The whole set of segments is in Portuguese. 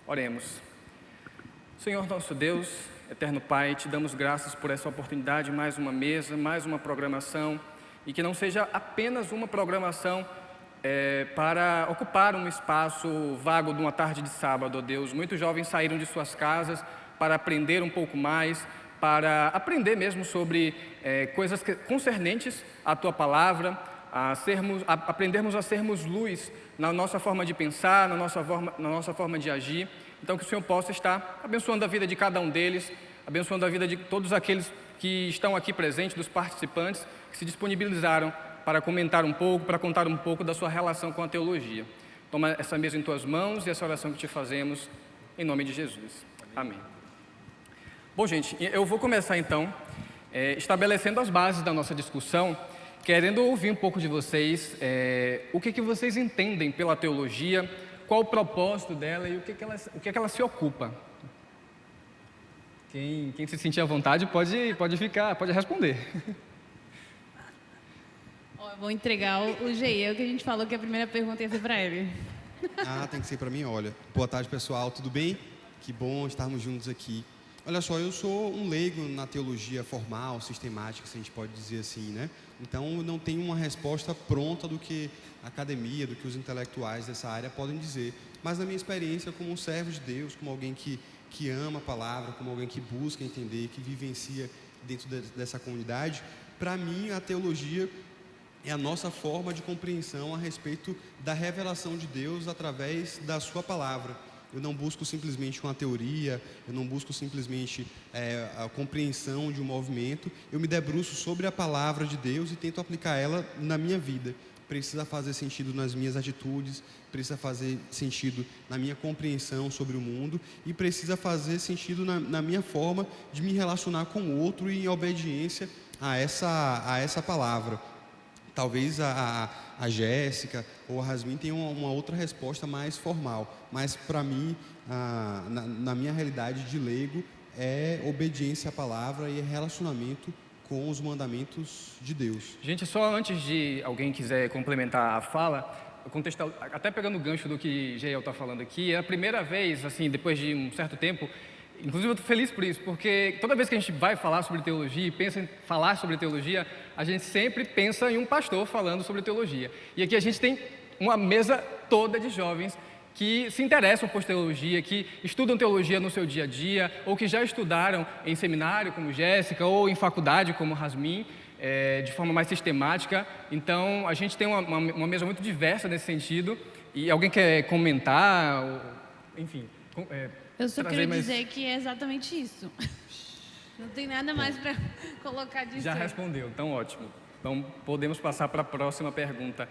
Oremos. Senhor nosso Deus, eterno Pai, te damos graças por essa oportunidade, mais uma mesa, mais uma programação, e que não seja apenas uma programação para ocupar um espaço vago de uma tarde de sábado, ó Deus. Muitos jovens saíram de suas casas para aprender um pouco mais, para aprender mesmo sobre coisas concernentes à Tua Palavra, aprendermos a sermos luz na nossa forma de pensar, na nossa forma de agir. Então, que o Senhor possa estar abençoando a vida de cada um deles, abençoando a vida de todos aqueles que estão aqui presentes, dos participantes, que se disponibilizaram para comentar um pouco, para contar um pouco da sua relação com a teologia. Toma essa mesa em Tuas mãos e essa oração que te fazemos, em nome de Jesus. Amém. Bom, gente, eu vou começar então, estabelecendo as bases da nossa discussão, querendo ouvir um pouco de vocês, o que vocês entendem pela teologia, qual o propósito dela e o que ela se ocupa. Quem se sentir à vontade pode responder. Eu vou entregar o Geiel, que a gente falou que a primeira pergunta ia ser para ele. Tem que ser para mim, olha. Boa tarde, pessoal, tudo bem? Que bom estarmos juntos aqui. Olha só, eu sou um leigo na teologia formal, sistemática, se a gente pode dizer assim, né? Então, eu não tenho uma resposta pronta do que a academia, do que os intelectuais dessa área podem dizer. Mas, na minha experiência como um servo de Deus, como alguém que ama a palavra, como alguém que busca entender, que vivencia dentro dessa comunidade, para mim, a teologia é a nossa forma de compreensão a respeito da revelação de Deus através da sua palavra. Eu não busco simplesmente uma teoria, eu não busco simplesmente a compreensão de um movimento. Eu me debruço sobre a palavra de Deus e tento aplicar ela na minha vida. Precisa fazer sentido nas minhas atitudes, precisa fazer sentido na minha compreensão sobre o mundo e precisa fazer sentido na minha forma de me relacionar com o outro em obediência a essa palavra. Talvez a Jéssica ou a Rasmin tenham uma outra resposta mais formal, mas para mim, na minha realidade de leigo, é obediência à palavra e é relacionamento com os mandamentos de Deus. Gente, só antes de alguém quiser complementar a fala, até pegando o gancho do que Geiel está falando aqui, é a primeira vez, assim, depois de um certo tempo. Inclusive, eu estou feliz por isso, porque toda vez que a gente vai falar sobre teologia e pensa em falar sobre teologia, a gente sempre pensa em um pastor falando sobre teologia. E aqui a gente tem uma mesa toda de jovens que se interessam por teologia, que estudam teologia no seu dia a dia, ou que já estudaram em seminário, como Jéssica, ou em faculdade, como Rasmin, de forma mais sistemática. Então, a gente tem uma mesa muito diversa nesse sentido. E alguém quer comentar? Enfim... Eu só queria dizer que é exatamente isso. Não tem nada mais para colocar disso. Já respondeu, então ótimo. Então podemos passar para a próxima pergunta.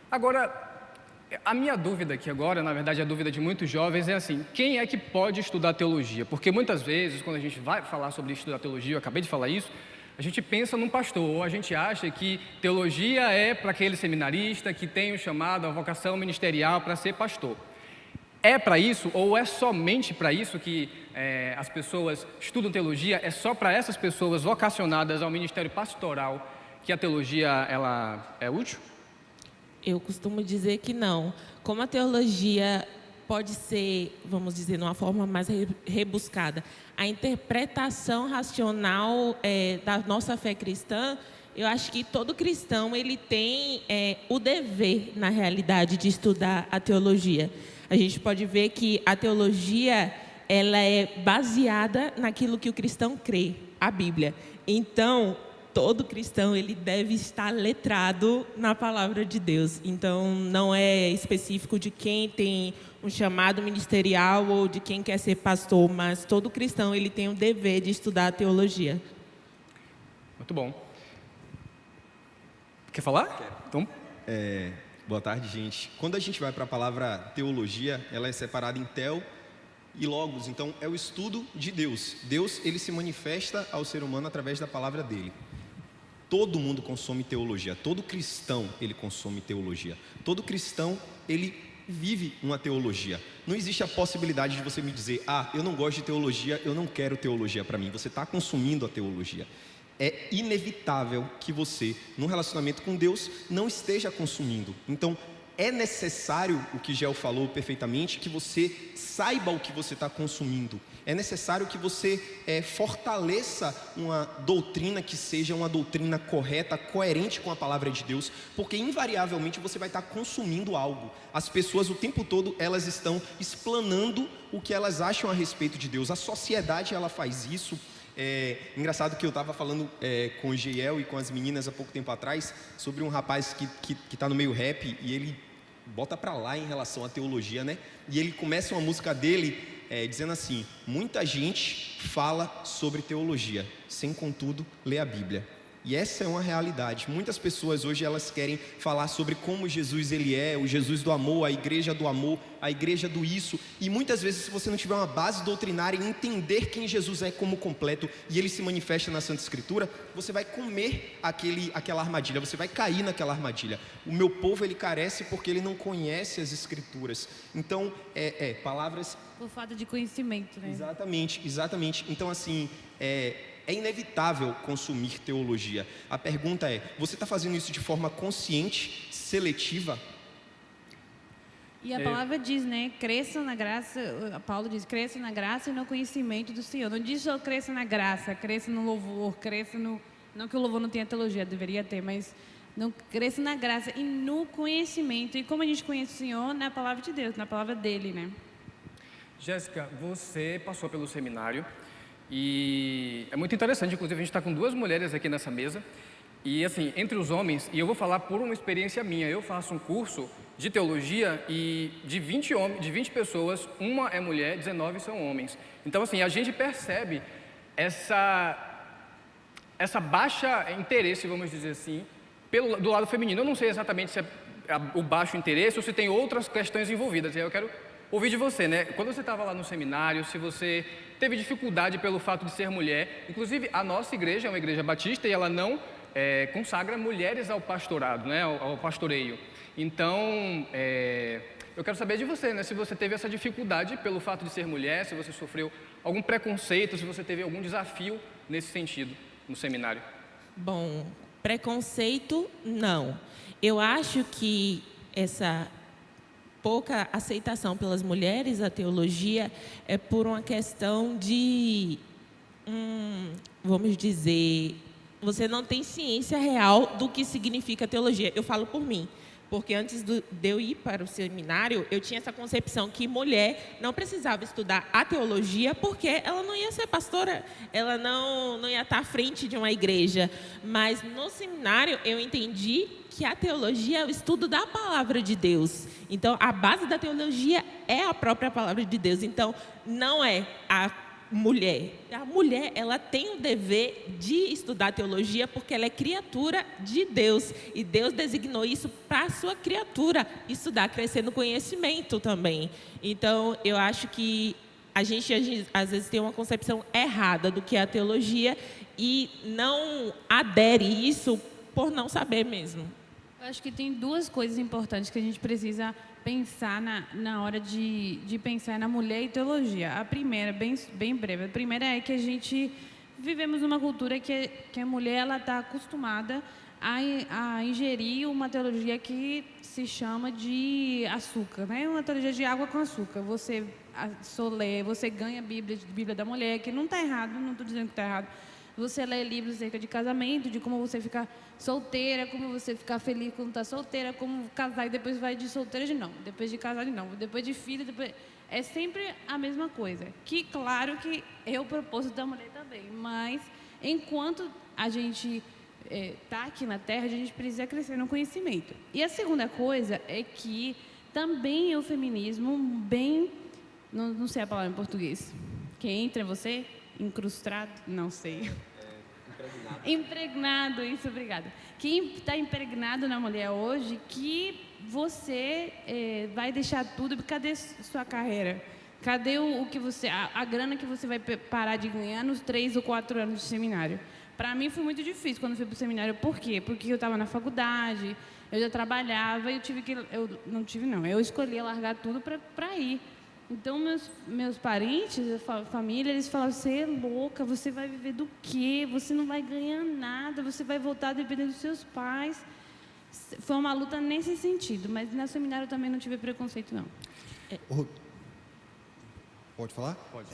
Agora, a minha dúvida aqui agora, na verdade a dúvida de muitos jovens é assim, quem é que pode estudar teologia? Porque muitas vezes, quando a gente vai falar sobre estudar teologia, eu acabei de falar isso, a gente pensa num pastor, ou a gente acha que teologia é para aquele seminarista que tem o chamado, a vocação ministerial para ser pastor. É para isso, ou é somente para isso que as pessoas estudam teologia? É só para essas pessoas vocacionadas ao ministério pastoral que a teologia ela é útil? Eu costumo dizer que não. Como a teologia pode ser, vamos dizer, de uma forma mais rebuscada, a interpretação racional da nossa fé cristã, eu acho que todo cristão ele tem o dever, na realidade, de estudar a teologia. A gente pode ver que a teologia ela é baseada naquilo que o cristão crê, a Bíblia. Então, todo cristão ele deve estar letrado na palavra de Deus. Então, não é específico de quem tem um chamado ministerial ou de quem quer ser pastor, mas todo cristão ele tem o dever de estudar a teologia. Muito bom. Quer falar? Então... Boa tarde, gente. Quando a gente vai para a palavra teologia, ela é separada em tel e logos. Então, é o estudo de Deus. Deus, ele se manifesta ao ser humano através da palavra dele. Todo mundo consome teologia. Todo cristão, ele consome teologia. Todo cristão, ele vive uma teologia. Não existe a possibilidade de você me dizer, eu não gosto de teologia, eu não quero teologia para mim. Você está consumindo a teologia. É inevitável que você, num relacionamento com Deus, não esteja consumindo. Então, é necessário, o que Gel falou perfeitamente, que você saiba o que você está consumindo. É necessário que você fortaleça uma doutrina que seja uma doutrina correta, coerente com a palavra de Deus, porque invariavelmente você vai estar consumindo algo. As pessoas o tempo todo, elas estão explanando o que elas acham a respeito de Deus. A sociedade, ela faz isso. Engraçado que eu estava falando com o Geiel e com as meninas há pouco tempo atrás sobre um rapaz que está no meio rap e ele bota pra lá em relação à teologia, né? E ele começa uma música dele dizendo assim: muita gente fala sobre teologia, sem contudo ler a Bíblia. E essa é uma realidade. Muitas pessoas hoje elas querem falar sobre como Jesus ele é, o Jesus do amor, a igreja do amor, a igreja do isso. E muitas vezes, se você não tiver uma base doutrinária e entender quem Jesus é como completo e ele se manifesta na Santa Escritura, você vai comer aquela armadilha, você vai cair naquela armadilha. O meu povo ele carece porque ele não conhece as Escrituras. Então, palavras... Por falta de conhecimento, né? Exatamente. Então, assim, é inevitável consumir teologia. A pergunta é: você está fazendo isso de forma consciente, seletiva? E a palavra diz, né? Cresça na graça. Paulo diz: cresça na graça e no conhecimento do Senhor. Não diz só cresça na graça, cresça no louvor, cresça no... Não que o louvor não tenha teologia, deveria ter, mas não cresça na graça e no conhecimento. E como a gente conhece o Senhor? Na palavra de Deus, na palavra dele, né? Jéssica, você passou pelo seminário. E é muito interessante, inclusive a gente está com 2 mulheres aqui nessa mesa. E assim, entre os homens, e eu vou falar por uma experiência minha, eu faço um curso de teologia e de 20 pessoas, uma é mulher, 19 são homens. Então assim, a gente percebe essa baixa interesse, vamos dizer assim, do lado feminino. Eu não sei exatamente se é o baixo interesse ou se tem outras questões envolvidas. E aí eu quero ouvir de você, né? Quando você estava lá no seminário, se você teve dificuldade pelo fato de ser mulher. Inclusive, a nossa igreja é uma igreja batista e ela não consagra mulheres ao pastorado, né? Ao pastoreio. Então, eu quero saber de você, né? Se você teve essa dificuldade pelo fato de ser mulher, se você sofreu algum preconceito, se você teve algum desafio nesse sentido no seminário. Bom, preconceito, não. Eu acho que essa pouca aceitação pelas mulheres da teologia é por uma questão de, vamos dizer, você não tem ciência real do que significa teologia. Eu falo por mim, porque antes de eu ir para o seminário, eu tinha essa concepção que mulher não precisava estudar a teologia porque ela não ia ser pastora, ela não ia estar à frente de uma igreja. Mas no seminário eu entendi que a teologia é o estudo da palavra de Deus. Então, a base da teologia é a própria palavra de Deus. Então, não é a mulher. A mulher, ela tem o dever de estudar teologia porque ela é criatura de Deus. E Deus designou isso para a sua criatura estudar, crescer no conhecimento também. Então, eu acho que a gente às vezes tem uma concepção errada do que é a teologia e não adere isso por não saber mesmo. Eu acho que tem 2 coisas importantes que a gente precisa pensar na hora de pensar na mulher e teologia. A primeira, bem breve, a primeira é que a gente vivemos numa cultura que a mulher ela está acostumada a ingerir uma teologia que se chama de açúcar, né? Uma teologia de água com açúcar. Você lê, você ganha a Bíblia da mulher, que não está errado, não estou dizendo que está errado. Você lê livros acerca de casamento, de como você ficar solteira, como você ficar feliz quando está solteira, como casar e depois vai de solteira de novo, depois de casar de novo, depois de filho, depois... É sempre a mesma coisa. Que, claro que é o propósito da mulher também, mas enquanto a gente está aqui na Terra, a gente precisa crescer no conhecimento. E a segunda coisa é que também o feminismo bem... Não sei a palavra em português. Que entra você... Incrustado? Não sei. Impregnado, isso, obrigada. Que está impregnado na mulher hoje que você vai deixar tudo. Cadê sua carreira? Cadê o que você... A grana que você vai parar de ganhar nos 3 ou 4 anos de seminário? Para mim foi muito difícil quando eu fui para o seminário. Por quê? Porque eu estava na faculdade, eu já trabalhava e eu escolhi largar tudo para ir. Então, meus parentes, família, eles falavam: você é louca, você vai viver do quê? Você não vai ganhar nada, você vai voltar a depender dos seus pais. Foi uma luta nesse sentido, mas no seminário eu também não tive preconceito, não. Pode falar? Pode.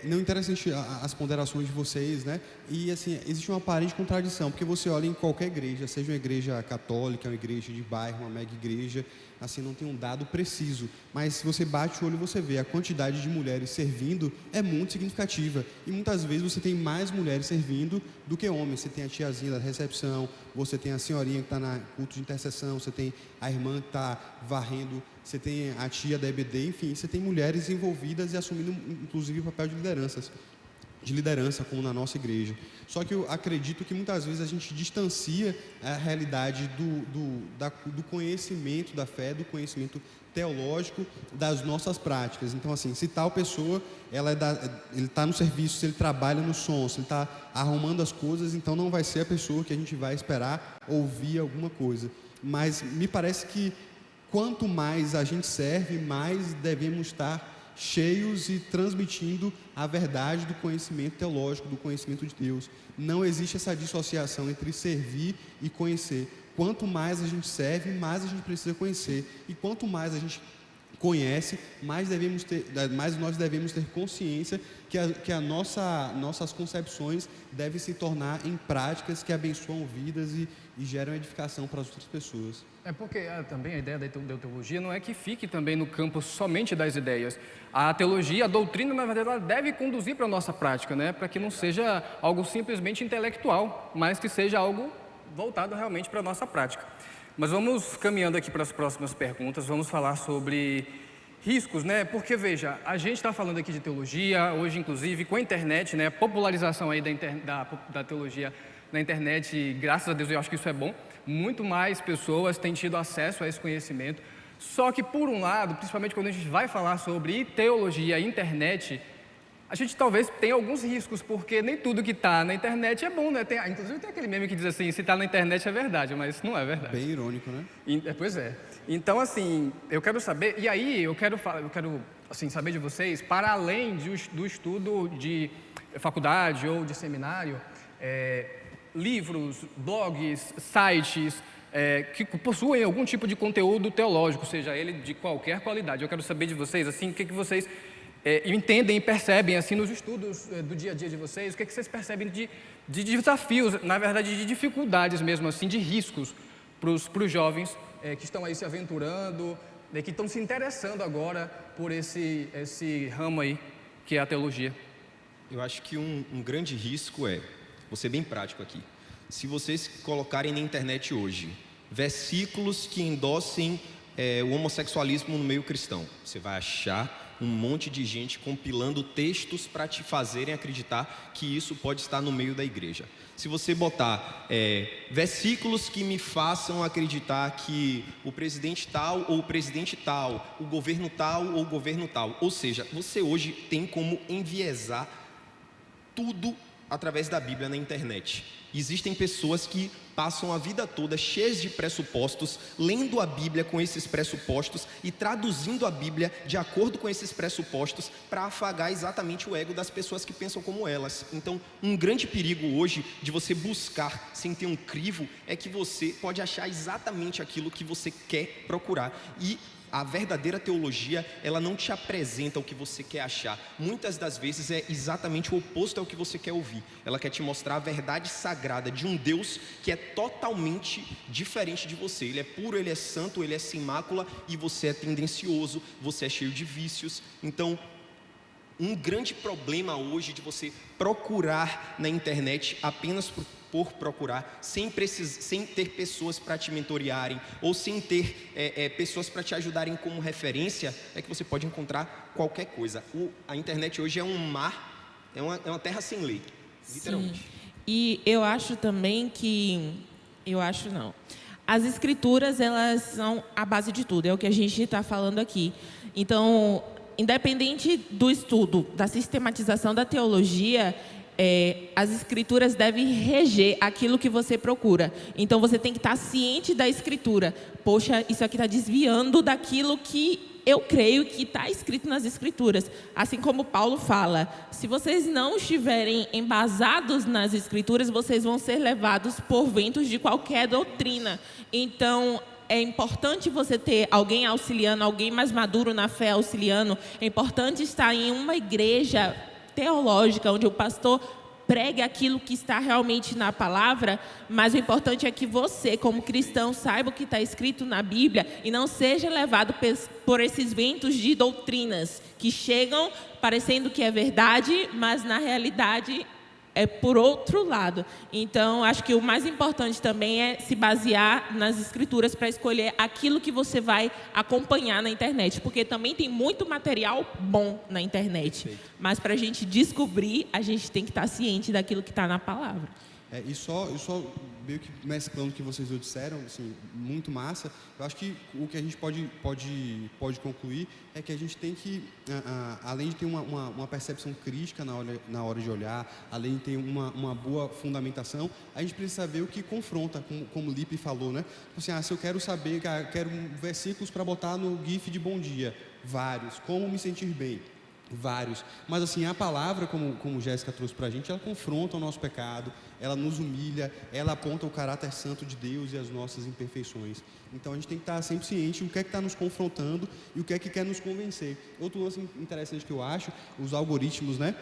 Não, interessante as ponderações de vocês, né? E, assim, existe uma aparente contradição, porque você olha em qualquer igreja, seja uma igreja católica, uma igreja de bairro, uma mega igreja, assim, não tem um dado preciso, mas se você bate o olho, você vê a quantidade de mulheres servindo é muito significativa, e muitas vezes você tem mais mulheres servindo do que homens. Você tem a tiazinha da recepção, você tem a senhorinha que está na culto de intercessão, você tem a irmã que está varrendo, você tem a tia da EBD, enfim, você tem mulheres envolvidas e assumindo, inclusive, o papel de liderança, como na nossa igreja. Só que eu acredito que muitas vezes a gente distancia a realidade do conhecimento da fé, do conhecimento teológico das nossas práticas. Então, assim, se tal pessoa, ele está no serviço, se ele trabalha no som, se ele está arrumando as coisas, então não vai ser a pessoa que a gente vai esperar ouvir alguma coisa. Mas me parece que quanto mais a gente serve, mais devemos estar cheios e transmitindo a verdade do conhecimento teológico, do conhecimento de Deus. Não existe essa dissociação entre servir e conhecer. Quanto mais a gente serve, mais a gente precisa conhecer. E quanto mais a gente conhece, mais nós devemos ter consciência que nossas concepções devem se tornar em práticas que abençoam vidas e geram edificação para as outras pessoas. É porque também a ideia da teologia não é que fique também no campo somente das ideias. A teologia, a doutrina, na verdade, ela deve conduzir para a nossa prática, né? Para que não seja algo simplesmente intelectual, mas que seja algo voltado realmente para a nossa prática. Mas vamos caminhando aqui para as próximas perguntas, vamos falar sobre riscos, né? Porque, veja, a gente está falando aqui de teologia, hoje, inclusive, com a internet, né? A popularização aí da teologia na internet, graças a Deus, eu acho que isso é bom. Muito mais pessoas têm tido acesso a esse conhecimento. Só que, por um lado, principalmente quando a gente vai falar sobre teologia e internet, a gente talvez tenha alguns riscos, porque nem tudo que está na internet é bom, né? Inclusive tem aquele meme que diz assim, se está na internet é verdade, mas não é verdade. Bem irônico, né? Pois é. Então, assim, eu quero saber, e aí eu quero assim, saber de vocês, para além do estudo de faculdade ou de seminário, livros, blogs, sites que possuem algum tipo de conteúdo teológico, seja ele de qualquer qualidade. Eu quero saber de vocês, assim, o que vocês entendem e percebem, assim, nos estudos do dia a dia de vocês, o que vocês percebem de desafios, na verdade, de dificuldades mesmo, assim, de riscos para os jovens que estão aí se aventurando, que estão se interessando agora por esse ramo aí, que é a teologia. Eu acho que um grande risco vou ser bem prático aqui. Se vocês colocarem na internet hoje versículos que endossem o homossexualismo no meio cristão, você vai achar um monte de gente compilando textos para te fazerem acreditar que isso pode estar no meio da igreja. Se você botar versículos que me façam acreditar que o presidente tal ou o presidente tal, o governo tal ou o governo tal, ou seja, você hoje tem como enviesar tudo através da Bíblia na internet. Existem pessoas que passam a vida toda cheias de pressupostos, lendo a Bíblia com esses pressupostos e traduzindo a Bíblia de acordo com esses pressupostos para afagar exatamente o ego das pessoas que pensam como elas. Então, um grande perigo hoje de você buscar sem ter um crivo é que você pode achar exatamente aquilo que você quer procurar. E a verdadeira teologia, ela não te apresenta o que você quer achar. Muitas das vezes é exatamente o oposto ao que você quer ouvir. Ela quer te mostrar a verdade sagrada de um Deus que é totalmente diferente de você. Ele é puro, ele é santo, ele é sem mácula e você é tendencioso, você é cheio de vícios. Então, um grande problema hoje de você procurar na internet apenas por procurar, sem ter pessoas para te mentorearem ou sem ter pessoas para te ajudarem como referência, é que você pode encontrar qualquer coisa. A internet hoje é um mar, é uma terra sem lei, literalmente. Sim. E eu acho também as escrituras, elas são a base de tudo, é o que a gente está falando aqui. Então, independente do estudo, da sistematização da teologia, as escrituras devem reger aquilo que você procura. Então, você tem que estar ciente da escritura. Poxa, isso aqui está desviando daquilo que eu creio que está escrito nas Escrituras. Assim como Paulo fala, se vocês não estiverem embasados nas Escrituras, vocês vão ser levados por ventos de qualquer doutrina. Então, é importante você ter alguém auxiliando, alguém mais maduro na fé auxiliando. É importante estar em uma igreja teológica, onde o pastor pregue aquilo que está realmente na palavra, mas o importante é que você, como cristão, saiba o que está escrito na Bíblia e não seja levado por esses ventos de doutrinas que chegam parecendo que é verdade, mas na realidade é por outro lado. Então, acho que o mais importante também é se basear nas Escrituras para escolher aquilo que você vai acompanhar na internet, porque também tem muito material bom na internet. Mas para a gente descobrir, a gente tem que estar ciente daquilo que está na palavra. E só meio que mesclando o que vocês dois disseram, assim, muito massa. Eu acho que o que a gente pode concluir é que a gente tem que, além de ter uma percepção crítica na hora de olhar, além de ter uma boa fundamentação, a gente precisa saber o que confronta, como o Lipe falou, né? Assim, se eu quero saber, quero versículos para botar no GIF de bom dia, vários. Como me sentir bem? Vários. Mas assim, a palavra, como Jéssica trouxe para a gente, ela confronta o nosso pecado, ela nos humilha, ela aponta o caráter santo de Deus e as nossas imperfeições. Então a gente tem que estar sempre ciente do que é que está nos confrontando e o que é que quer nos convencer. Outro lance interessante que eu acho, os algoritmos, né?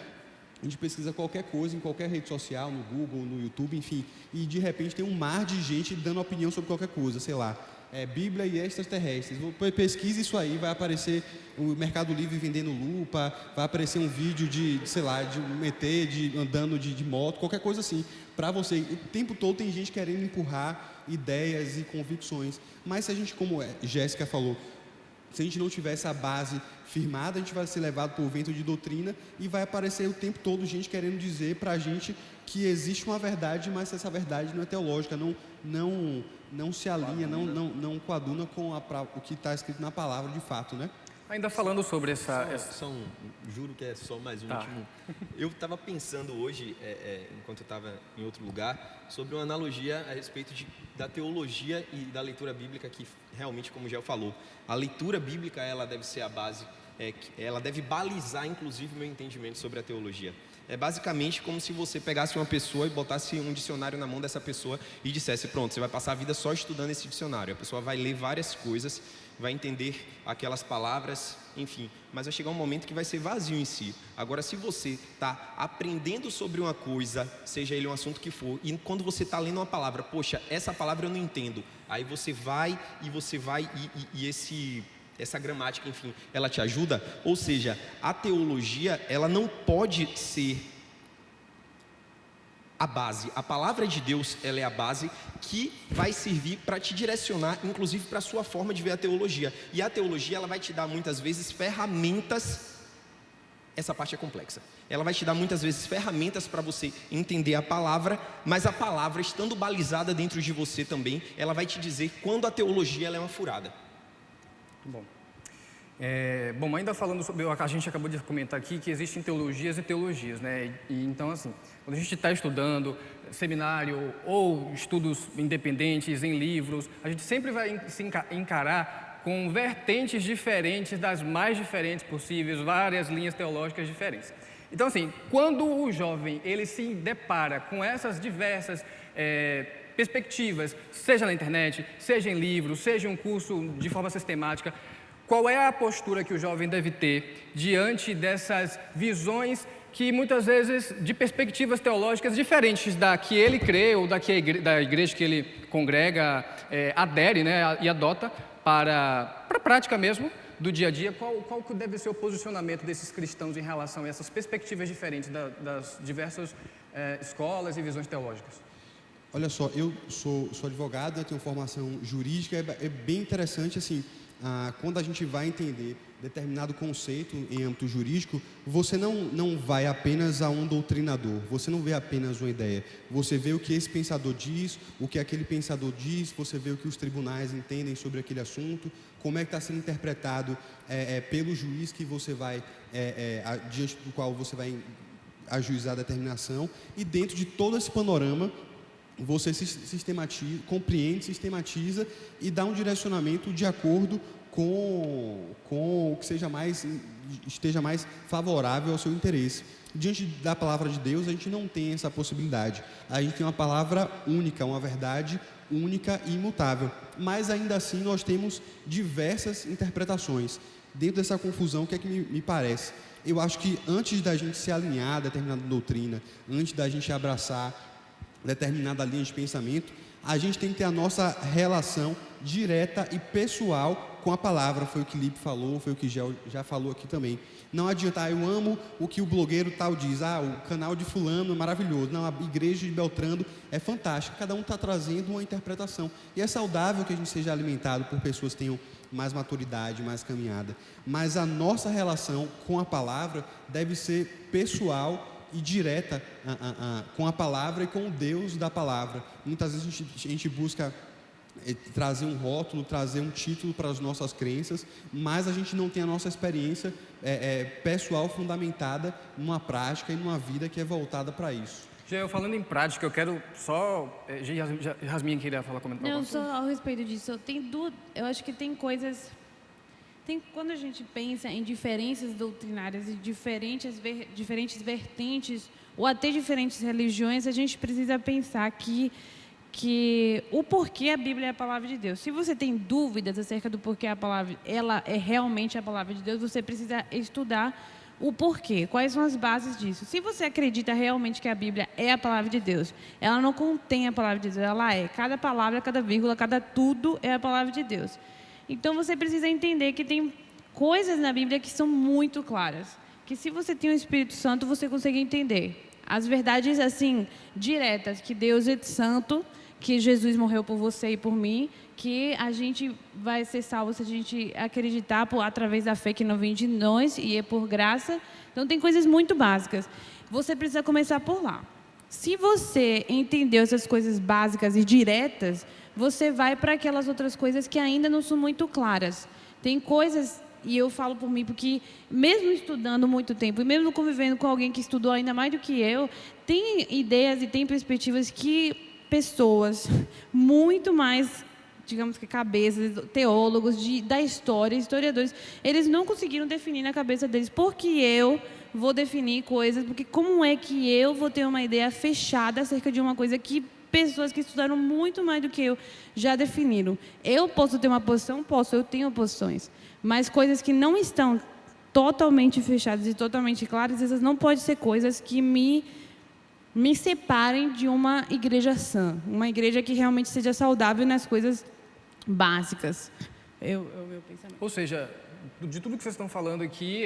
A gente pesquisa qualquer coisa em qualquer rede social, no Google, no YouTube, enfim, e de repente tem um mar de gente dando opinião sobre qualquer coisa, sei lá. Bíblia e extraterrestres. Pesquise isso aí, vai aparecer o Mercado Livre vendendo lupa, vai aparecer um vídeo de um ET andando de moto, qualquer coisa assim, para você. O tempo todo tem gente querendo empurrar ideias e convicções. Mas se a gente, como Jéssica falou, se a gente não tiver essa base firmada, a gente vai ser levado por vento de doutrina e vai aparecer o tempo todo gente querendo dizer para a gente que existe uma verdade, mas essa verdade não é teológica, não se alinha, não coaduna com o que está escrito na palavra de fato, né? Ainda falando sobre juro que é só mais um Tá. último. Eu estava pensando hoje, enquanto eu estava em outro lugar, sobre uma analogia a respeito da teologia e da leitura bíblica, que realmente, como o Gel falou, a leitura bíblica ela deve ser a base, ela deve balizar, inclusive, o meu entendimento sobre a teologia. É basicamente como se você pegasse uma pessoa e botasse um dicionário na mão dessa pessoa e dissesse, pronto, você vai passar a vida só estudando esse dicionário. A pessoa vai ler várias coisas, vai entender aquelas palavras, enfim, mas vai chegar um momento que vai ser vazio em si. Agora, se você está aprendendo sobre uma coisa, seja ele um assunto que for, e quando você está lendo uma palavra, poxa, essa palavra eu não entendo, aí você vai e essa gramática, enfim, ela te ajuda. Ou seja, a teologia, ela não pode ser a base. A palavra de Deus, ela é a base que vai servir para te direcionar, inclusive para a sua forma de ver a teologia. E a teologia, ela vai te dar muitas vezes ferramentas. Essa parte é complexa. Ela vai te dar muitas vezes ferramentas para você entender a palavra, mas a palavra, estando balizada dentro de você também, ela vai te dizer quando a teologia ela é uma furada. Bom, ainda falando sobre, a gente acabou de comentar aqui que existem teologias e teologias, né? E então, assim, quando a gente está estudando seminário ou estudos independentes em livros, a gente sempre vai se encarar com vertentes diferentes, das mais diferentes possíveis, várias linhas teológicas diferentes. Então, assim, quando o jovem ele se depara com essas diversas perspectivas, seja na internet, seja em livros, seja em um curso de forma sistemática, qual é a postura que o jovem deve ter diante dessas visões que muitas vezes de perspectivas teológicas diferentes da que ele crê ou da igreja que ele congrega, adere, né, e adota para a prática mesmo do dia a dia? Qual que deve ser o posicionamento desses cristãos em relação a essas perspectivas diferentes das diversas escolas e visões teológicas? Olha só, eu sou advogado, eu tenho formação jurídica, é bem interessante assim, quando a gente vai entender determinado conceito em âmbito jurídico, você não vai apenas a um doutrinador, você não vê apenas uma ideia, você vê o que esse pensador diz, o que aquele pensador diz, você vê o que os tribunais entendem sobre aquele assunto, como é que está sendo interpretado pelo juiz que você vai, diante do qual você vai ajuizar a determinação, e dentro de todo esse panorama, você compreende, sistematiza e dá um direcionamento de acordo com o que esteja mais favorável ao seu interesse. Diante da palavra de Deus, a gente não tem essa possibilidade. A gente tem uma palavra única, uma verdade única e imutável. Mas, ainda assim, nós temos diversas interpretações. Dentro dessa confusão, o que é que me parece? Eu acho que antes da gente se alinhar a determinada doutrina, antes da gente abraçar determinada linha de pensamento, a gente tem que ter a nossa relação direta e pessoal com a palavra. Foi o que Lipe falou, foi o que Gel já falou aqui também. Não adianta, eu amo o que o blogueiro tal diz, o canal de fulano é maravilhoso, não, a igreja de Beltrano é fantástica. Cada um está trazendo uma interpretação, e é saudável que a gente seja alimentado por pessoas que tenham mais maturidade, mais caminhada, mas a nossa relação com a palavra deve ser pessoal e direta com a palavra e com o Deus da palavra. Muitas vezes a gente busca trazer um rótulo, trazer um título para as nossas crenças, mas a gente não tem a nossa experiência pessoal fundamentada numa prática e numa vida que é voltada para isso. Já falando em prática, eu quero só... Jasmin queria falar, comentar Não, alguma coisa? só ao respeito disso. Eu acho que tem coisas... Quando a gente pensa em diferenças doutrinárias e diferentes vertentes, ou até diferentes religiões, a gente precisa pensar que o porquê a Bíblia é a palavra de Deus. Se você tem dúvidas acerca do porquê a palavra, ela é realmente a palavra de Deus, você precisa estudar o porquê, quais são as bases disso. Se você acredita realmente que a Bíblia é a palavra de Deus, ela não contém a palavra de Deus, ela é. Cada palavra, cada vírgula, cada tudo é a palavra de Deus. Então, você precisa entender que tem coisas na Bíblia que são muito claras, que se você tem o Espírito Santo, você consegue entender. As verdades, assim, diretas, que Deus é santo, que Jesus morreu por você e por mim, que a gente vai ser salvo se a gente acreditar através da fé que não vem de nós e é por graça. Então, tem coisas muito básicas. Você precisa começar por lá. Se você entendeu essas coisas básicas e diretas, você vai para aquelas outras coisas que ainda não são muito claras. Tem coisas, e eu falo por mim, porque mesmo estudando muito tempo, e mesmo convivendo com alguém que estudou ainda mais do que eu, tem ideias e tem perspectivas que pessoas muito mais, digamos que cabeças, teólogos da história, historiadores, eles não conseguiram definir na cabeça deles. Porque eu vou definir coisas, porque como é que eu vou ter uma ideia fechada acerca de uma coisa que pessoas que estudaram muito mais do que eu já definiram? Eu posso ter uma posição? Posso, eu tenho posições, mas coisas que não estão totalmente fechadas e totalmente claras, essas não podem ser coisas que me separem de uma igreja sã, uma igreja que realmente seja saudável nas coisas básicas. É o meu pensamento. Ou seja, de tudo que vocês estão falando aqui,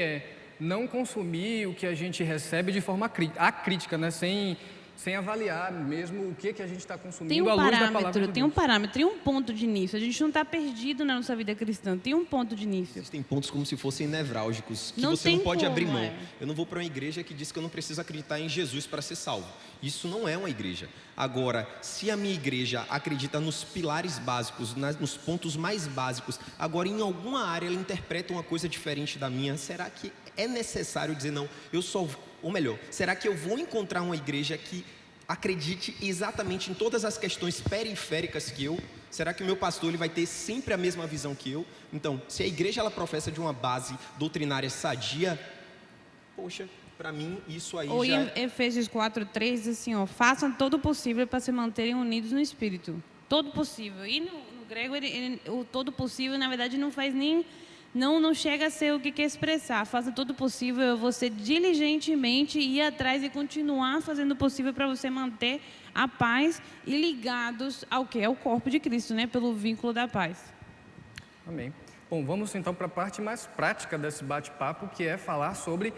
não consumir o que a gente recebe de forma acrítica, né? Sem avaliar mesmo o que a gente está consumindo à luz da palavra de Deus. Tem um parâmetro, tem um ponto de início. A gente não está perdido na nossa vida cristã, tem um ponto de início. Existem pontos como se fossem nevrálgicos, que não você não pode como, abrir mão. Eu não vou para uma igreja que diz que eu não preciso acreditar em Jesus para ser salvo. Isso não é uma igreja. Agora, se a minha igreja acredita nos pilares básicos, nos pontos mais básicos, agora em alguma área ela interpreta uma coisa diferente da minha, será que é necessário dizer não? Ou melhor, será que eu vou encontrar uma igreja que acredite exatamente em todas as questões periféricas que eu? Será que o meu pastor ele vai ter sempre a mesma visão que eu? Então, se a igreja ela professa de uma base doutrinária sadia, poxa, para mim isso aí ou já... em Efésios 4:3 diz assim, façam todo o possível para se manterem unidos no Espírito. Todo possível. E no grego, o todo possível, na verdade, não faz nem... Não chega a ser o que quer expressar. Faça todo o possível, você diligentemente ir atrás e continuar fazendo o possível para você manter a paz e ligados ao que? Ao corpo de Cristo, né? Pelo vínculo da paz. Amém. Bom, vamos então para a parte mais prática desse bate-papo, que é falar sobre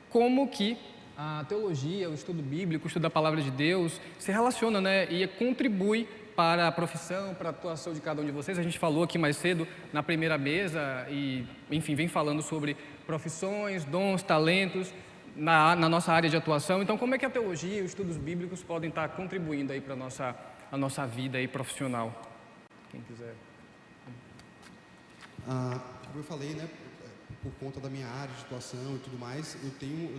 como que a teologia, o estudo bíblico, o estudo da palavra de Deus se relaciona, né? E contribui para a profissão, para a atuação de cada um de vocês. A gente falou aqui mais cedo na primeira mesa e, enfim, vem falando sobre profissões, dons, talentos na nossa área de atuação. Então, como é que a teologia e os estudos bíblicos podem estar contribuindo aí para a nossa vida aí profissional? Quem quiser. Como eu falei, né, por conta da minha área de atuação e tudo mais, eu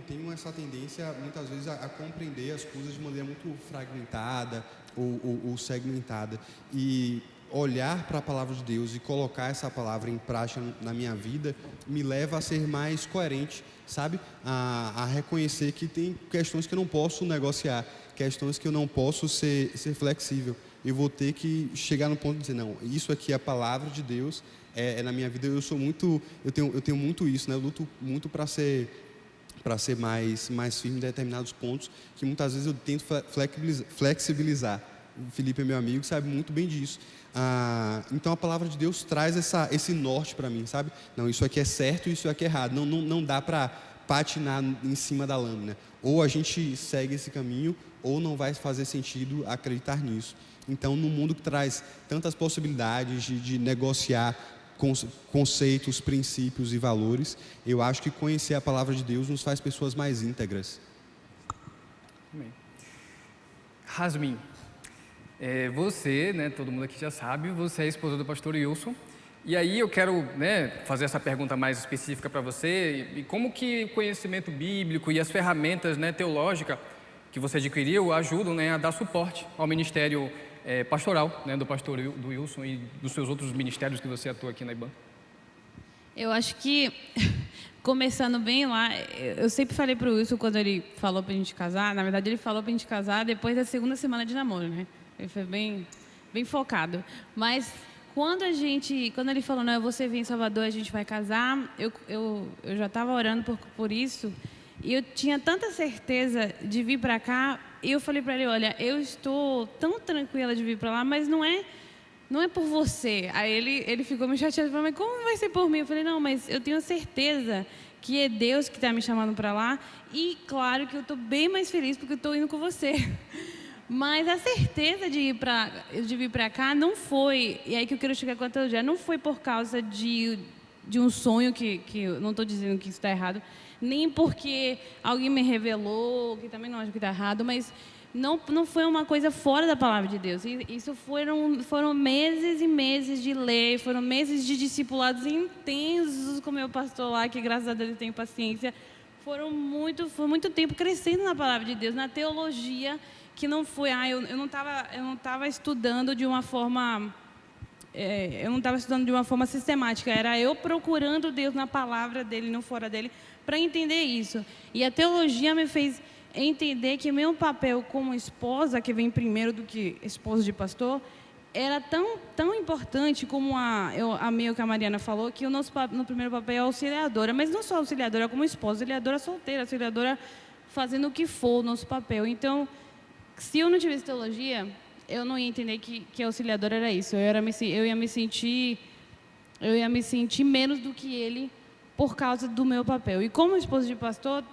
tenho essa tendência, muitas vezes, a compreender as coisas de maneira muito fragmentada ou segmentada. E olhar para a palavra de Deus e colocar essa palavra em prática na minha vida me leva a ser mais coerente, sabe? A reconhecer que tem questões que eu não posso negociar, questões que eu não posso ser flexível. Eu vou ter que chegar no ponto de dizer, não, isso aqui é a palavra de Deus, é na minha vida. Eu tenho muito isso, né? Eu luto muito para ser mais firme em determinados pontos, que muitas vezes eu tento flexibilizar. O Felipe é meu amigo, sabe muito bem disso. Então a palavra de Deus traz esse norte para mim, sabe? Não, isso aqui é certo, isso aqui é errado. Não dá para patinar em cima da lâmina. Ou a gente segue esse caminho, ou não vai fazer sentido acreditar nisso. Então, no mundo que traz tantas possibilidades de negociar conceitos, princípios e valores, eu acho que conhecer a palavra de Deus nos faz pessoas mais íntegras. Amém. Rasmin, você, né, todo mundo aqui já sabe, você é a esposa do pastor Wilson. E aí eu quero, né, fazer essa pergunta mais específica para você. E como que o conhecimento bíblico e as ferramentas, né, teológicas que você adquiriu ajudam, né, a dar suporte ao ministério pastoral, né, do pastor do Wilson e dos seus outros ministérios que você atua aqui na IBAN? Eu acho que, começando bem lá, eu sempre falei para o Wilson, quando ele falou para a gente casar, na verdade ele falou para a gente casar depois da 2ª semana de namoro, né? Ele foi bem focado. Mas quando ele falou, não, você vem em Salvador, a gente vai casar, eu já estava orando por isso, e eu tinha tanta certeza de vir para cá, e eu falei para ele, olha, eu estou tão tranquila de vir para lá, mas não é por você. Aí ele ficou me chateado, falou, mas como vai ser por mim? Eu falei, não, mas eu tenho certeza que é Deus que está me chamando para lá, e claro que eu estou bem mais feliz porque eu estou indo com você. Mas a certeza de vir para cá não foi, e aí que eu quero chegar com a teologia, não foi por causa de um sonho, que eu não estou dizendo que isso está errado, nem porque alguém me revelou, que também não acho que está errado, mas não foi uma coisa fora da palavra de Deus. Isso foram meses e meses de ler, foram meses de discipulados intensos com o meu pastor lá, que graças a Deus ele tem paciência. Foi muito tempo crescendo na palavra de Deus, na teologia, que não foi, eu não estava estudando de uma forma, sistemática, era eu procurando Deus na palavra dele, não fora dele, para entender isso. E a teologia me fez entender que meu papel como esposa, que vem primeiro do que esposa de pastor, era tão importante como eu amei o que a Mariana falou, que o nosso no primeiro papel é auxiliadora, mas não só auxiliadora, como esposa, auxiliadora solteira, auxiliadora fazendo o que for o nosso papel. Então, se eu não tivesse teologia, eu não ia entender que auxiliadora era isso. Eu ia me sentir menos do que ele por causa do meu papel. E como esposa de pastor,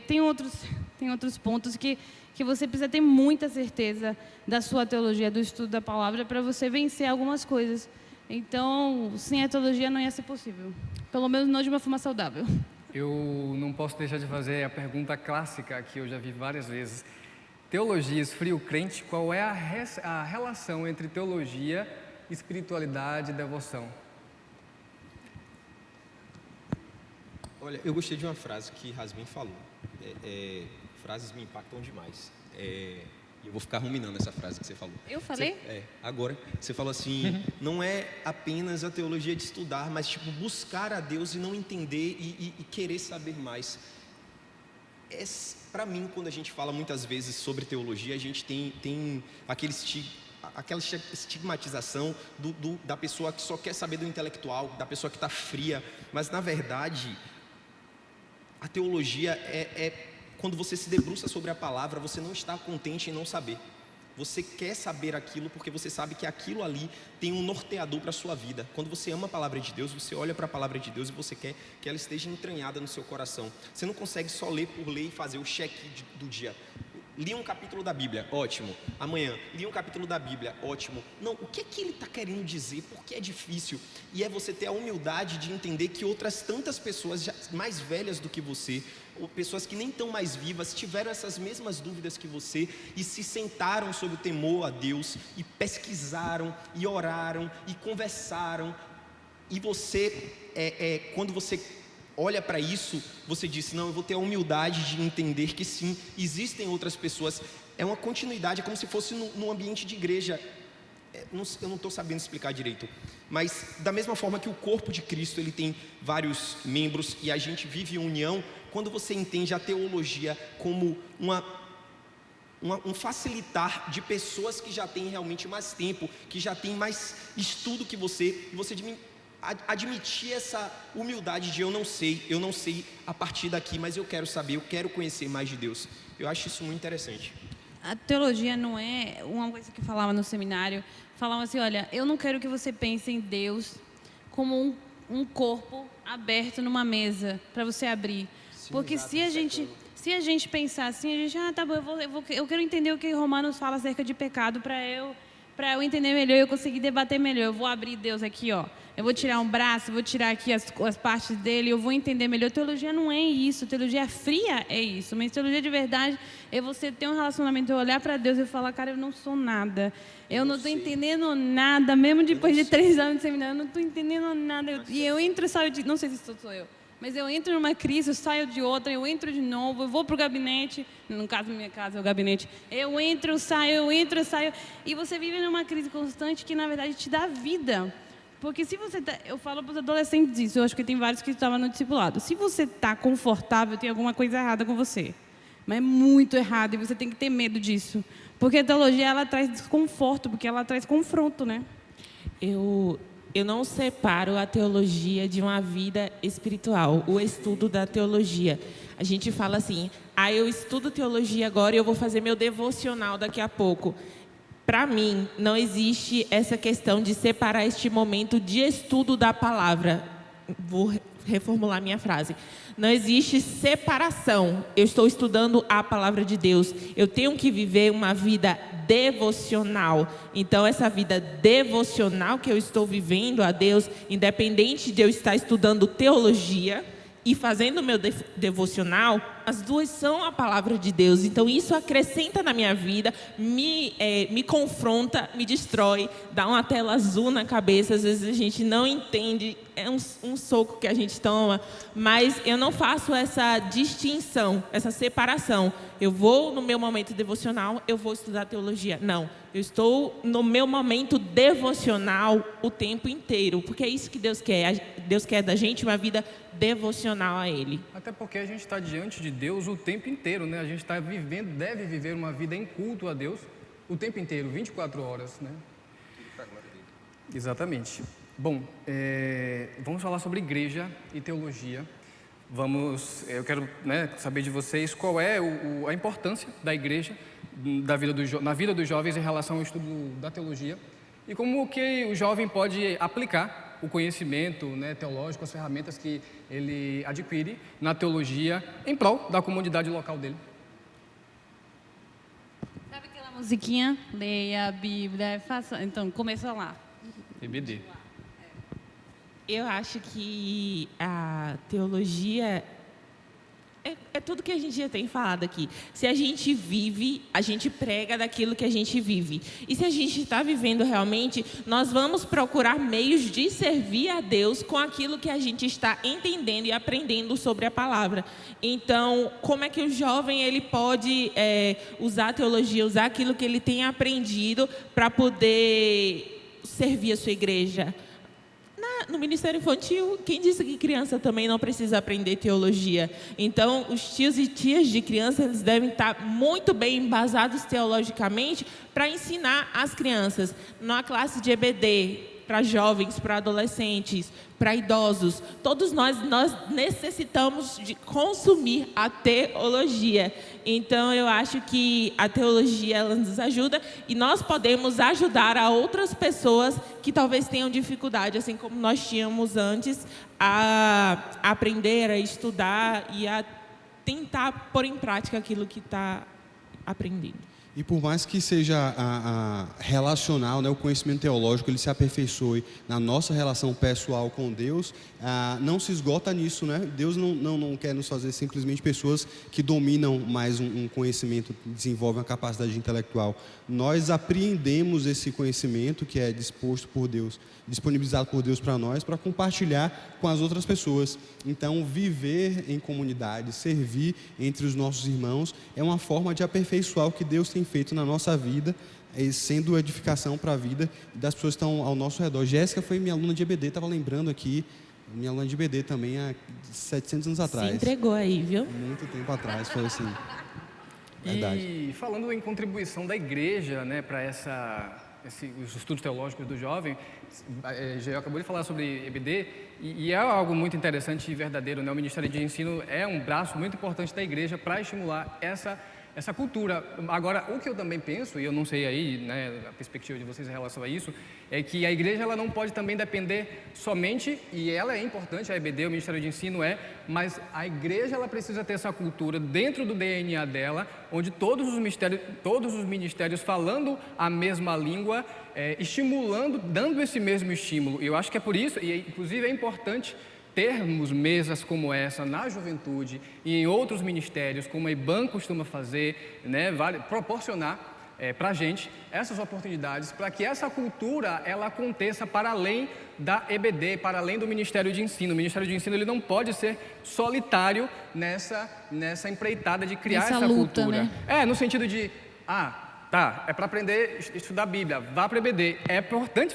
tem outros pontos que você precisa ter muita certeza da sua teologia, do estudo da palavra, para você vencer algumas coisas. Então, sem a teologia não ia ser possível. Pelo menos não de uma forma saudável. Eu não posso deixar de fazer a pergunta clássica que eu já vi várias vezes. Teologia esfria o crente, qual é a relação entre teologia, espiritualidade e devoção? Olha, eu gostei de uma frase que Rasmin falou. Frases me impactam demais. Eu vou ficar ruminando essa frase que você falou. Eu falei? Agora. Você falou assim, não é apenas a teologia de estudar, mas tipo, buscar a Deus e não entender e querer saber mais. Para mim, quando a gente fala muitas vezes sobre teologia, a gente tem aquela estigmatização da pessoa que só quer saber do intelectual, da pessoa que está fria. Mas, na verdade, a teologia quando você se debruça sobre a palavra, você não está contente em não saber. Você quer saber aquilo porque você sabe que aquilo ali tem um norteador para a sua vida. Quando você ama a palavra de Deus, você olha para a palavra de Deus e você quer que ela esteja entranhada no seu coração. Você não consegue só ler por ler e fazer o check do dia. Li um capítulo da Bíblia, ótimo. Amanhã, li um capítulo da Bíblia, ótimo. Não, o que ele está querendo dizer? Porque é difícil. E é você ter a humildade de entender que outras tantas pessoas já mais velhas do que você, ou pessoas que nem tão mais vivas, tiveram essas mesmas dúvidas que você e se sentaram sob o temor a Deus e pesquisaram, e oraram, e conversaram. E você, quando você olha para isso, você diz, não, eu vou ter a humildade de entender que sim, existem outras pessoas. É uma continuidade, é como se fosse no ambiente de igreja. eu não estou sabendo explicar direito, mas da mesma forma que o corpo de Cristo ele tem vários membros e a gente vive em união, quando você entende a teologia como um facilitar de pessoas que já têm realmente mais tempo, que já têm mais estudo que você, e você admitir essa humildade de eu não sei a partir daqui, mas eu quero saber, eu quero conhecer mais de Deus. Eu acho isso muito interessante. A teologia não é uma coisa que falava no seminário. Falavam assim, olha, eu não quero que você pense em Deus como um corpo aberto numa mesa para você abrir. Sim, porque se a gente pensar assim, a gente, tá bom, eu quero entender o que Romanos fala acerca de pecado para eu entender melhor, eu conseguir debater melhor. Eu vou abrir Deus aqui, ó. Eu vou tirar um braço, vou tirar aqui as partes dele, eu vou entender melhor. Teologia não é isso, teologia fria é isso. Mas teologia de verdade é você ter um relacionamento, eu olhar para Deus e falar, cara, eu não sou nada. Eu não estou entendendo nada, mesmo depois de 3 anos de seminário, eu não estou entendendo nada. E eu entro e saio de... Não sei se sou eu. Mas eu entro numa crise, eu saio de outra, eu entro de novo, eu vou para o gabinete, no caso da minha casa é o gabinete, eu entro, eu saio, e você vive numa crise constante que, na verdade, te dá vida. Porque se você eu falo para os adolescentes isso, eu acho que tem vários que estavam no discipulado. Se você está confortável, tem alguma coisa errada com você. Mas é muito errado, e você tem que ter medo disso. Porque a teologia, ela traz desconforto, porque ela traz confronto, né? Eu não separo a teologia de uma vida espiritual, o estudo da teologia. A gente fala assim, eu estudo teologia agora e eu vou fazer meu devocional daqui a pouco. Para mim, não existe essa questão de separar este momento de estudo da palavra. Vou reformular minha frase. Não existe separação. Eu estou estudando a palavra de Deus. Eu tenho que viver uma vida devocional. Então, essa vida devocional que eu estou vivendo a Deus, independente de eu estar estudando teologia e fazendo meu devocional, as duas são a palavra de Deus. Então, isso acrescenta na minha vida, me confronta, me destrói, dá uma tela azul na cabeça. Às vezes a gente não entende, é um soco que a gente toma, mas eu não faço essa distinção, essa separação. Eu vou no meu momento devocional, eu vou estudar teologia. Não, eu estou no meu momento devocional o tempo inteiro, porque é isso que Deus quer. Deus quer da gente uma vida devocional a Ele. Até porque a gente está diante de Deus o tempo inteiro, né? A gente está vivendo, deve viver uma vida em culto a Deus o tempo inteiro, 24 horas, né? Exatamente. Bom, vamos falar sobre igreja e teologia. Eu quero saber de vocês qual é a importância da igreja na vida dos jovens em relação ao estudo da teologia e como que o jovem pode aplicar o conhecimento, né, teológico, as ferramentas que ele adquire na teologia em prol da comunidade local dele. Sabe aquela musiquinha? Leia a Bíblia, faça... Então, começa lá. EBD. Eu acho que a teologia é tudo que a gente já tem falado aqui. Se a gente vive, a gente prega daquilo que a gente vive. E se a gente está vivendo realmente, nós vamos procurar meios de servir a Deus com aquilo que a gente está entendendo e aprendendo sobre a palavra. Então, como é que o jovem ele pode usar a teologia, usar aquilo que ele tem aprendido para poder servir a sua igreja? No Ministério Infantil, quem disse que criança também não precisa aprender teologia? Então, os tios e tias de criança, eles devem estar muito bem embasados teologicamente para ensinar as crianças. Numa classe de EBD, para jovens, para adolescentes, para idosos, todos nós necessitamos de consumir a teologia. Então, eu acho que a teologia ela nos ajuda e nós podemos ajudar a outras pessoas que talvez tenham dificuldade, assim como nós tínhamos antes, a aprender, a estudar e a tentar pôr em prática aquilo que está aprendendo. E por mais que seja relacional, né, o conhecimento teológico, ele se aperfeiçoe na nossa relação pessoal com Deus, não se esgota nisso, né? Deus não quer nos fazer simplesmente pessoas que dominam mais um conhecimento, desenvolvem uma capacidade intelectual. Nós apreendemos esse conhecimento que é disposto por Deus, disponibilizado por Deus para nós, para compartilhar com as outras pessoas. Então, viver em comunidade, servir entre os nossos irmãos, é uma forma de aperfeiçoar o que Deus tem feito na nossa vida, sendo edificação para a vida das pessoas que estão ao nosso redor. Jéssica foi minha aluna de EBD, estava lembrando aqui, minha aluna de EBD também há 700 anos atrás. Se entregou aí, viu? Muito tempo atrás, foi assim. Verdade. E falando em contribuição da igreja, né, para os estudos teológicos do jovem, Geo acabou de falar sobre EBD e é algo muito interessante e verdadeiro, né? O Ministério de Ensino é um braço muito importante da igreja para estimular essa cultura. Agora, o que eu também penso, e eu não sei aí, né, a perspectiva de vocês em relação a isso, é que a igreja ela não pode também depender somente, e ela é importante, a EBD, o Ministério de Ensino mas a igreja ela precisa ter essa cultura dentro do DNA dela, onde todos os ministérios falando a mesma língua, estimulando, dando esse mesmo estímulo. E eu acho que é por isso, e inclusive é importante termos mesas como essa na juventude e em outros ministérios, como a IBAN costuma fazer, né, proporcionar para a gente essas oportunidades para que essa cultura ela aconteça para além da EBD, para além do Ministério de Ensino. O Ministério de Ensino ele não pode ser solitário nessa empreitada de criar essa luta, cultura. né? No sentido de, tá, é para aprender a estudar a Bíblia, vá para a EBD. É importante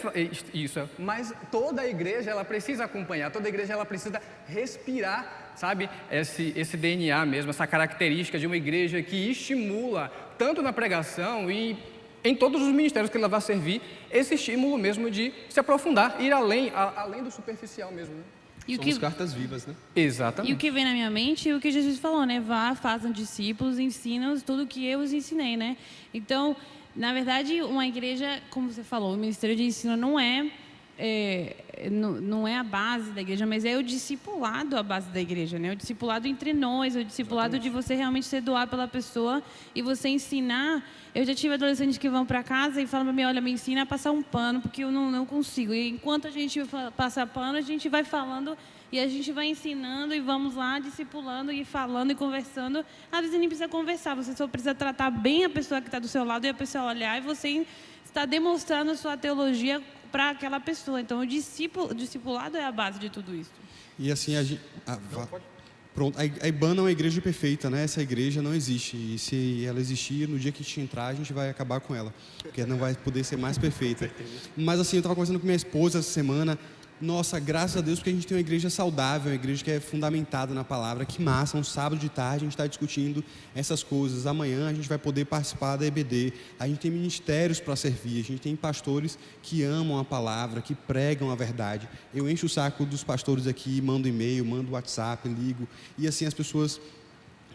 isso, mas toda a igreja ela precisa acompanhar, toda a igreja ela precisa respirar, sabe, esse DNA mesmo, essa característica de uma igreja que estimula, tanto na pregação e em todos os ministérios que ela vai servir, esse estímulo mesmo de se aprofundar, ir além do superficial mesmo, né? Somos cartas vivas, né? Exatamente. E o que vem na minha mente é o que Jesus falou, né? Vá, façam discípulos, ensinem tudo o que eu os ensinei, né? Então, na verdade, uma igreja, como você falou, o Ministério de Ensino não é a base da igreja, mas é o discipulado a base da igreja, né? O discipulado entre nós, o discipulado de você realmente se doar pela pessoa e você ensinar. Eu já tive adolescentes que vão para casa e falam para mim, olha, me ensina a passar um pano, porque eu não consigo. E enquanto a gente passa pano, a gente vai falando e a gente vai ensinando e vamos lá discipulando e falando e conversando. Às vezes nem precisa conversar, você só precisa tratar bem a pessoa que está do seu lado e a pessoa olhar e você está demonstrando a sua teologia para aquela pessoa. Então, o discipulado é a base de tudo isso. E assim, pronto, a IBAN não é uma igreja perfeita, né? Essa igreja não existe. E se ela existir, no dia que a gente entrar, a gente vai acabar com ela, porque não vai poder ser mais perfeita. Mas assim, eu estava conversando com minha esposa essa semana. Nossa, graças a Deus, porque a gente tem uma igreja saudável, uma igreja que é fundamentada na palavra. Que massa, um sábado de tarde a gente está discutindo essas coisas. Amanhã a gente vai poder participar da EBD. A gente tem ministérios para servir, a gente tem pastores que amam a palavra, que pregam a verdade. Eu encho o saco dos pastores aqui, mando e-mail, mando WhatsApp, ligo. E assim as pessoas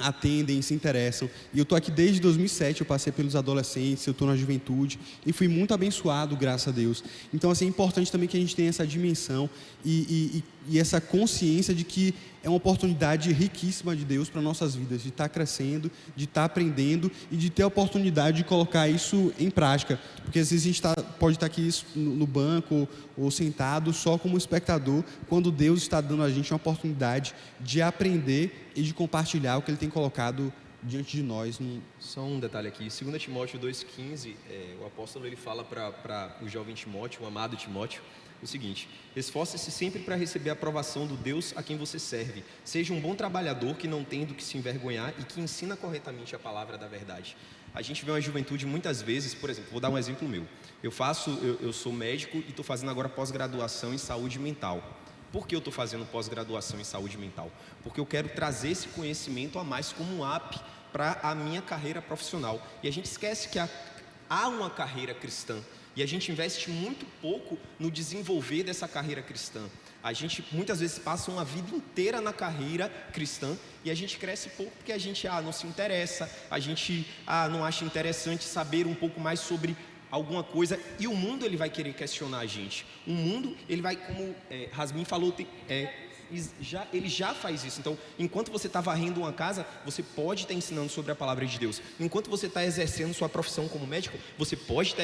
atendem, se interessam. E eu estou aqui desde 2007, eu passei pelos adolescentes, eu estou na juventude e fui muito abençoado, graças a Deus. Então, assim, é importante também que a gente tenha essa dimensão e essa consciência de que é uma oportunidade riquíssima de Deus para nossas vidas, de estar crescendo, de estar aprendendo e de ter a oportunidade de colocar isso em prática. Porque às vezes a gente pode estar aqui no banco ou sentado só como espectador, quando Deus está dando a gente uma oportunidade de aprender e de compartilhar o que Ele tem colocado diante de nós. Só um detalhe aqui, 2 Timóteo 2,15, o apóstolo ele fala para o jovem Timóteo, o amado Timóteo, o seguinte: esforce-se sempre para receber a aprovação do Deus a quem você serve. Seja um bom trabalhador que não tem do que se envergonhar e que ensina corretamente a palavra da verdade. A gente vê uma juventude muitas vezes, por exemplo, vou dar um exemplo meu. Eu sou médico e estou fazendo agora pós-graduação em saúde mental. Por que eu estou fazendo pós-graduação em saúde mental? Porque eu quero trazer esse conhecimento a mais como um up para a minha carreira profissional. E a gente esquece que há uma carreira cristã. E a gente investe muito pouco no desenvolver dessa carreira cristã. A gente muitas vezes passa uma vida inteira na carreira cristã e a gente cresce pouco porque a gente não se interessa, a gente não acha interessante saber um pouco mais sobre alguma coisa, e o mundo ele vai querer questionar a gente. O mundo ele vai, como Rasmin falou, ele já faz isso. Então, enquanto você está varrendo uma casa, você pode estar ensinando sobre a palavra de Deus. Enquanto você está exercendo sua profissão como médico, você pode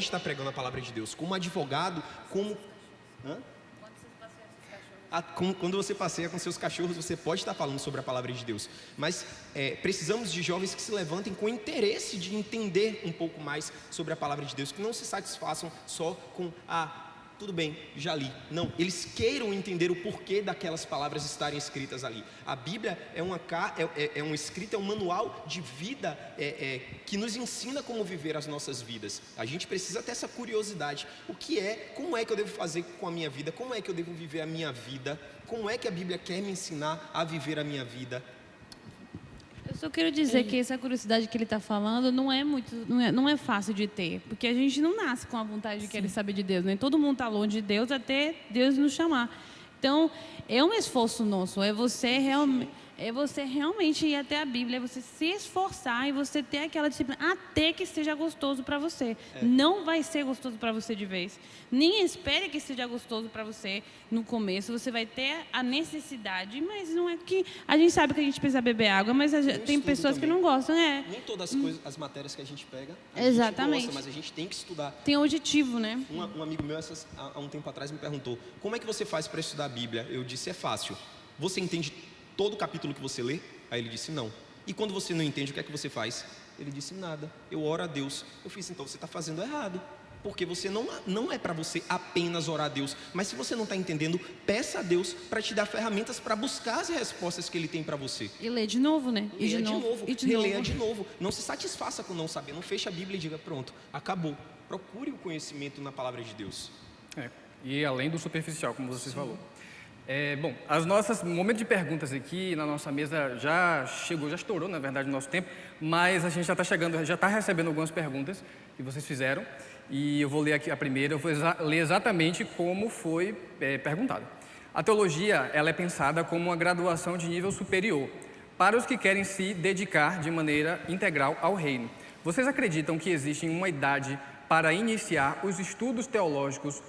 estar pregando a palavra de Deus. Como advogado, quando você passeia com seus cachorros, você pode estar falando sobre a palavra de Deus. Mas precisamos de jovens que se levantem com interesse de entender um pouco mais sobre a palavra de Deus, que não se satisfaçam só com tudo bem, já li. Não, eles queiram entender o porquê daquelas palavras estarem escritas ali. A Bíblia é um escrito, é um manual de vida que nos ensina como viver as nossas vidas. A gente precisa ter essa curiosidade. Como é que eu devo fazer com a minha vida? Como é que eu devo viver a minha vida? Como é que a Bíblia quer me ensinar a viver a minha vida? Eu só quero dizer que essa curiosidade que ele está falando não é fácil de ter, porque a gente não nasce com a vontade de querer saber de Deus, né? Todo mundo está longe de Deus até Deus nos chamar. Então, é um esforço nosso, é você realmente ir até a Bíblia, é você se esforçar e você ter aquela disciplina, até que seja gostoso para você. Não vai ser gostoso para você de vez. Nem espere que seja gostoso para você no começo. Você vai ter a necessidade, mas não é que... A gente sabe que a gente precisa beber água, mas tem pessoas também. Que não gostam. Nem todas as matérias que a gente pega, Exatamente. gente gosta, mas a gente tem que estudar. Tem objetivo, né? Um amigo meu, há um tempo atrás, me perguntou: como é que você faz para estudar a Bíblia? Eu disse: é fácil. Você entende todo o capítulo que você lê? Aí ele disse: não. E quando você não entende, o que é que você faz? Ele disse: nada, eu oro a Deus. Eu fiz: então você está fazendo errado, porque você não é para você apenas orar a Deus, mas se você não está entendendo, peça a Deus para te dar ferramentas para buscar as respostas que Ele tem para você. E lê de novo, né? Leia releia de novo. Não se satisfaça com não saber, não feche a Bíblia e diga: pronto, acabou. Procure o conhecimento na palavra de Deus. E além do superficial, como vocês falou. Bom, o momento de perguntas aqui na nossa mesa já estourou, na verdade, o nosso tempo, mas a gente já está recebendo algumas perguntas que vocês fizeram, e eu vou ler aqui a primeira, eu vou ler exatamente como foi perguntado. A teologia, ela é pensada como uma graduação de nível superior, para os que querem se dedicar de maneira integral ao reino. Vocês acreditam que existe uma idade para iniciar os estudos teológicos?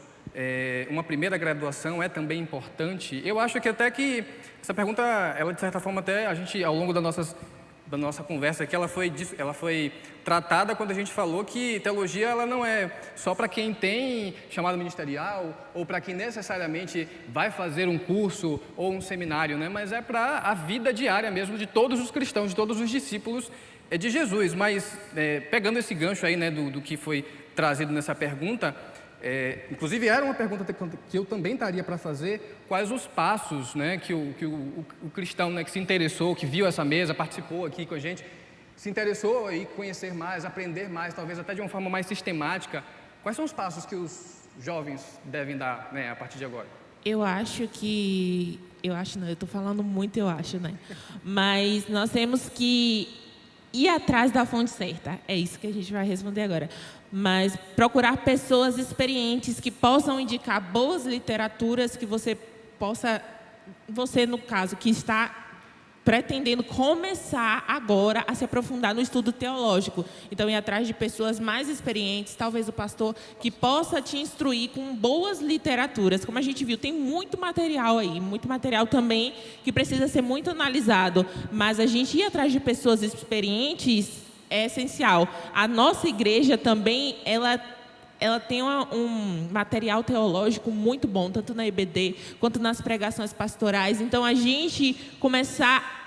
Uma primeira graduação é também importante? Eu acho que até que essa pergunta, ela de certa forma até a gente, ao longo da nossa conversa aqui, ela foi tratada quando a gente falou que teologia ela não é só para quem tem chamado ministerial ou para quem necessariamente vai fazer um curso ou um seminário, né? Mas é para a vida diária mesmo de todos os cristãos, de todos os discípulos de Jesus. Mas pegando esse gancho aí, né, do que foi trazido nessa pergunta, inclusive era uma pergunta que eu também estaria para fazer: quais os passos, né, que o cristão, né, que se interessou, que viu essa mesa, participou aqui com a gente, se interessou em conhecer mais, aprender mais, talvez até de uma forma mais sistemática, quais são os passos que os jovens devem dar, né, a partir de agora? Eu estou falando muito, né? Mas nós temos que ir atrás da fonte certa. É isso que a gente vai responder agora. Mas procurar pessoas experientes que possam indicar boas literaturas, que você, no caso, que está pretendendo começar agora a se aprofundar no estudo teológico. Então, ir atrás de pessoas mais experientes, talvez o pastor, que possa te instruir com boas literaturas. Como a gente viu, tem muito material aí, muito material também que precisa ser muito analisado. Mas a gente ir atrás de pessoas experientes é essencial. A nossa igreja também, ela tem um material teológico muito bom, tanto na EBD quanto nas pregações pastorais. Então, a gente começar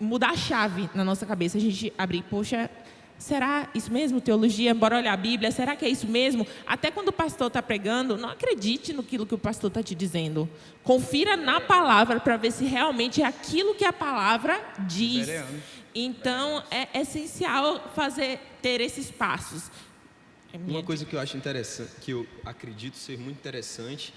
mudar a chave na nossa cabeça, a gente abrir: poxa, será isso mesmo, teologia? Bora olhar a Bíblia, será que é isso mesmo? Até quando o pastor está pregando, não acredite naquilo que o pastor está te dizendo. Confira na palavra para ver se realmente é aquilo que a palavra diz. Então, é essencial ter esses passos. Uma coisa que eu acho interessante, que eu acredito ser muito interessante,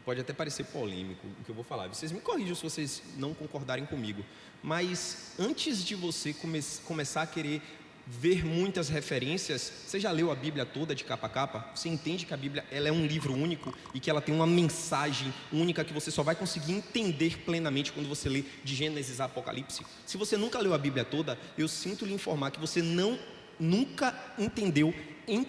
pode até parecer polêmico o que eu vou falar. Vocês me corrijam se vocês não concordarem comigo. Mas antes de você começar a querer ver muitas referências, você já leu a Bíblia toda de capa a capa? Você entende que a Bíblia ela é um livro único e que ela tem uma mensagem única que você só vai conseguir entender plenamente quando você lê de Gênesis a Apocalipse? Se você nunca leu a Bíblia toda, eu sinto lhe informar que você nunca entendeu em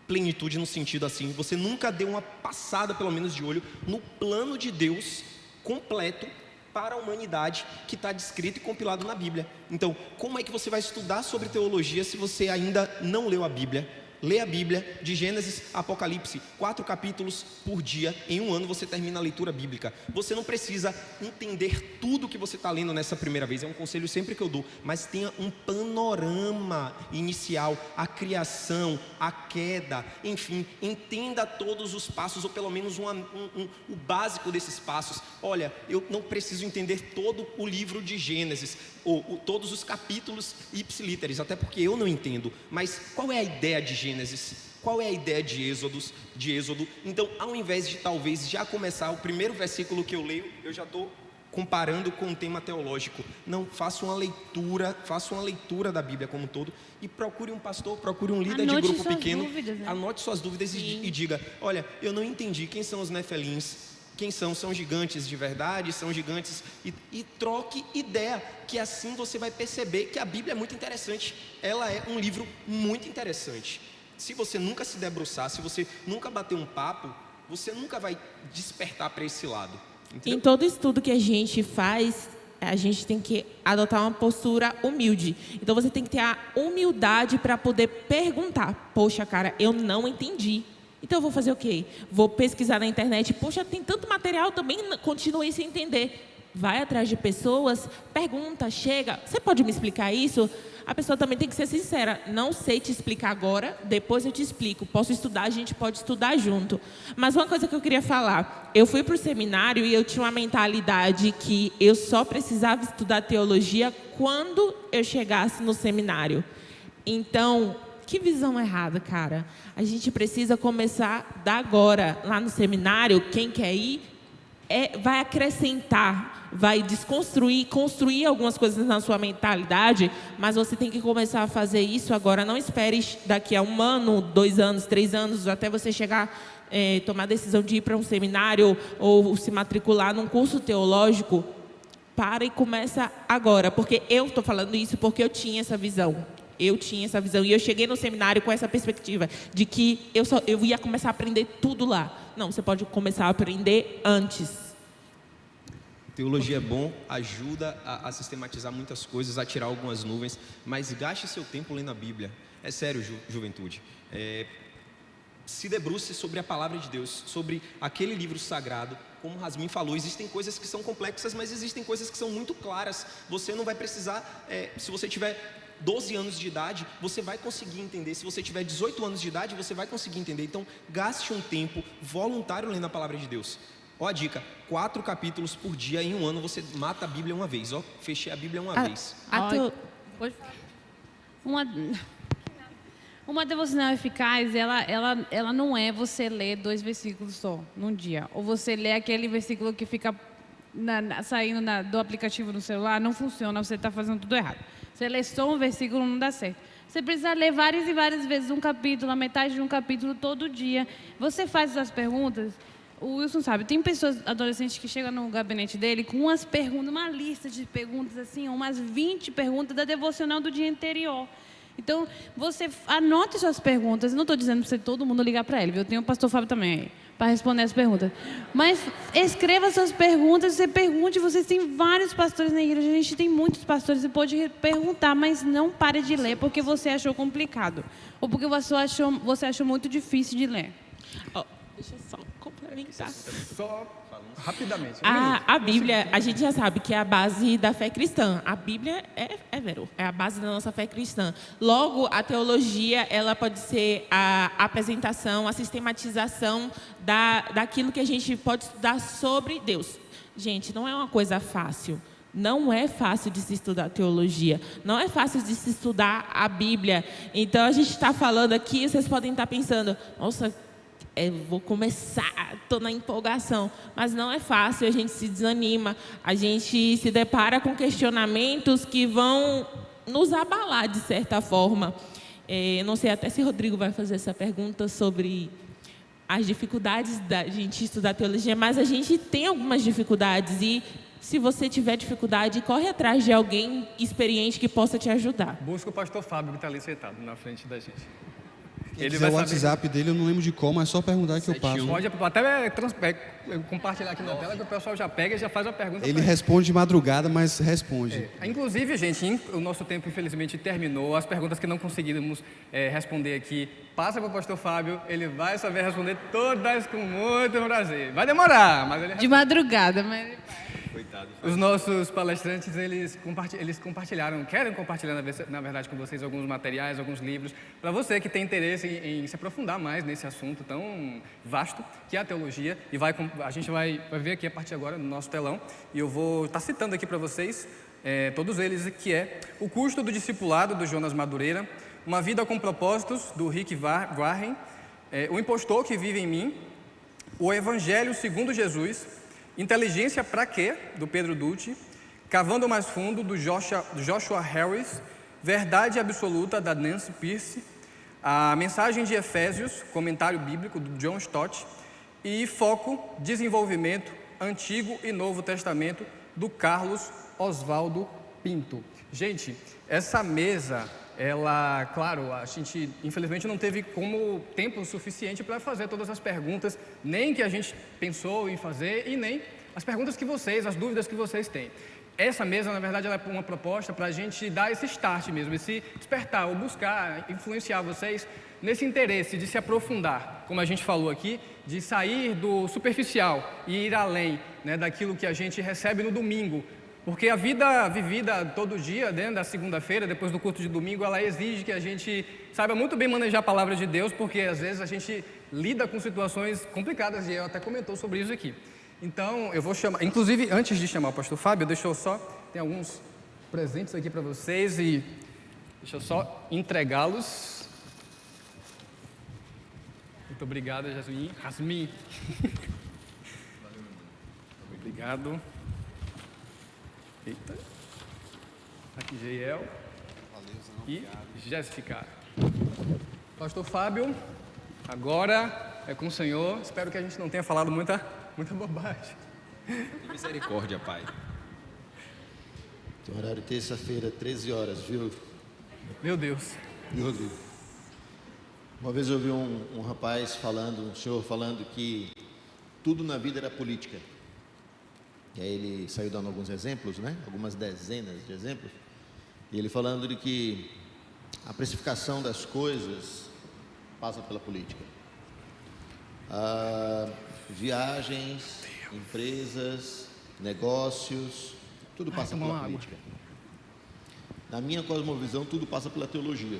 plenitude, no sentido assim, você nunca deu uma passada, pelo menos de olho, no plano de Deus completo para a humanidade que está descrito e compilado na Bíblia. Então, como é que você vai estudar sobre teologia se você ainda não leu a Bíblia? lê a Bíblia de Gênesis a Apocalipse, 4 capítulos por dia. Em um ano você termina a leitura bíblica. Você não precisa entender tudo que você está lendo nessa primeira vez, é um conselho sempre que eu dou, mas tenha um panorama inicial, a criação, a queda, enfim, entenda todos os passos, ou pelo menos o básico desses passos. Olha, eu não preciso entender todo o livro de Gênesis, ou todos os capítulos ipsilíteres, até porque eu não entendo, mas qual é a ideia de Gênesis? Qual é a ideia de Êxodo? Então, ao invés de talvez já começar o primeiro versículo que eu leio, eu já estou comparando com um tema teológico. Não, faça uma leitura da Bíblia como um todo e procure um pastor, procure um líder de grupo pequeno, anote suas dúvidas e diga: olha, eu não entendi quem são os Nefelins. Quem são gigantes de verdade, são gigantes, e troque ideia, que assim você vai perceber que a Bíblia é muito interessante, ela é um livro muito interessante. Se você nunca se debruçar, se você nunca bater um papo, você nunca vai despertar para esse lado. Entendeu? Em todo estudo que a gente faz, a gente tem que adotar uma postura humilde. Então você tem que ter a humildade para poder perguntar: poxa, cara, eu não entendi. Então eu vou fazer o quê? Vou pesquisar na internet. Poxa, tem tanto material, também continuei sem entender. Vai atrás de pessoas, pergunta, chega. Você pode me explicar isso? A pessoa também tem que ser sincera. Não sei te explicar agora, depois eu te explico. Posso estudar, a gente pode estudar junto. Mas uma coisa que eu queria falar. Eu fui para o seminário e eu tinha uma mentalidade que eu só precisava estudar teologia quando eu chegasse no seminário. Então, que visão errada, cara. A gente precisa começar da agora. Lá no seminário, quem quer ir, vai acrescentar, vai desconstruir, construir algumas coisas na sua mentalidade, mas você tem que começar a fazer isso agora. Não espere daqui a 1 ano, 2 anos, 3 anos, até você chegar, tomar a decisão de ir para um seminário ou se matricular num curso teológico. Para e começa agora, porque eu estou falando isso porque eu tinha essa visão. E eu cheguei no seminário com essa perspectiva de que eu ia começar a aprender tudo lá. Não, você pode começar a aprender antes. Teologia é bom, ajuda a sistematizar muitas coisas, a tirar algumas nuvens, mas gaste seu tempo lendo a Bíblia. É sério, juventude. Se debruce sobre a palavra de Deus, sobre aquele livro sagrado. Como Rasmin falou, existem coisas que são complexas, mas existem coisas que são muito claras. Você não vai precisar, se você tiver 12 anos de idade, você vai conseguir entender. Se você tiver 18 anos de idade, você vai conseguir entender. Então, gaste um tempo voluntário lendo a palavra de Deus. Ó a dica, 4 capítulos por dia, em 1 ano você mata a Bíblia uma vez. Ó, fechei a Bíblia uma vez. Pode falar. Uma devocional eficaz, ela não é você ler 2 versículos só num dia. Ou você ler aquele versículo que fica saindo do aplicativo no celular. Não funciona, você está fazendo tudo errado. Você lê só um versículo, não dá certo. Você precisa ler várias e várias vezes um capítulo, a metade de um capítulo todo dia. Você faz suas perguntas. O Wilson sabe, tem pessoas, adolescentes, que chegam no gabinete dele com umas perguntas, uma lista de perguntas, assim, umas 20 perguntas da devocional do dia anterior. Então, você anote suas perguntas. Não estou dizendo para todo mundo ligar para ele, viu? Tem o pastor Fábio também aí, para responder as perguntas. Mas escreva suas perguntas, você pergunte. Vocês têm vários pastores na igreja, a gente tem muitos pastores, você pode perguntar, mas não pare de ler porque você achou complicado. Ou porque você achou muito difícil de ler. Deixa eu só complementar. Só rapidamente. A Bíblia, a gente já sabe que é a base da fé cristã. A Bíblia é a base da nossa fé cristã. Logo, a teologia, ela pode ser a apresentação, a sistematização daquilo que a gente pode estudar sobre Deus. Gente, não é uma coisa fácil. Não é fácil de se estudar teologia. Não é fácil de se estudar a Bíblia. Então, a gente está falando aqui, vocês podem estar pensando, nossa, vou começar, estou na empolgação. Mas não é fácil, a gente se desanima. A gente se depara com questionamentos que vão nos abalar, de certa forma. Não sei até se Rodrigo vai fazer essa pergunta sobre as dificuldades da gente estudar teologia, mas a gente tem algumas dificuldades e, se você tiver dificuldade, corre atrás de alguém experiente que possa te ajudar. Busca o pastor Fábio, que está ali sentado na frente da gente. Quem Ele quiser vai o saber. WhatsApp dele, eu não lembro de qual, mas é só perguntar que eu passo. Pode até compartilhar aqui na tela que o pessoal já pega e já faz a pergunta. Ele pra responde de madrugada, mas responde. Inclusive, gente, o nosso tempo infelizmente terminou. As perguntas que não conseguimos responder aqui, passa para o pastor Fábio. Ele vai saber responder todas com muito prazer. Vai demorar, mas ele De madrugada, mas... Os nossos palestrantes, eles compartilharam, querem compartilhar, na verdade, com vocês alguns materiais, alguns livros, para você que tem interesse em se aprofundar mais nesse assunto tão vasto, que é a teologia, e a gente vai ver aqui a partir de agora no nosso telão, e eu vou estar citando aqui para vocês, todos eles, que é O Custo do Discipulado, do Jonas Madureira, Uma Vida com Propósitos, do Rick Warren, O Impostor que Vive em Mim, O Evangelho segundo Jesus, Inteligência pra Quê, do Pedro Dutti, Cavando Mais Fundo, do Joshua Harris, Verdade Absoluta, da Nancy Pierce, A Mensagem de Efésios, Comentário Bíblico, do John Stott, e Foco, Desenvolvimento, Antigo e Novo Testamento, do Carlos Oswaldo Pinto. Gente, essa mesa, ela, claro, a gente infelizmente não teve tempo suficiente para fazer todas as perguntas, nem que a gente pensou em fazer e nem as perguntas que vocês, as dúvidas que vocês têm. Essa mesa, na verdade, ela é uma proposta para a gente dar esse start mesmo, esse despertar, ou buscar influenciar vocês nesse interesse de se aprofundar, como a gente falou aqui, de sair do superficial e ir além, né, daquilo que a gente recebe no domingo. Porque a vida vivida todo dia, dentro da segunda-feira, depois do culto de domingo, ela exige que a gente saiba muito bem manejar a palavra de Deus, porque às vezes a gente lida com situações complicadas, e eu até comentou sobre isso aqui. Então, eu vou chamar, inclusive, antes de chamar o pastor Fábio, tem alguns presentes aqui para vocês, e deixa eu só entregá-los. Muito obrigado, Jasmin. Obrigado. Eita. Aqui, Jeiel. E Jéssica. Pastor Fábio, agora é com o Senhor. Espero que a gente não tenha falado muita bobagem. Misericórdia, Pai. Tem horário terça-feira, 13 horas, viu? Meu Deus. Meu Deus. Uma vez eu ouvi um rapaz falando, um senhor falando que tudo na vida era política. E aí ele saiu dando alguns exemplos, né? Algumas dezenas de exemplos. E ele falando de que a precificação das coisas passa pela política. Viagens, empresas, negócios, tudo passa pela política. Na minha cosmovisão, tudo passa pela teologia.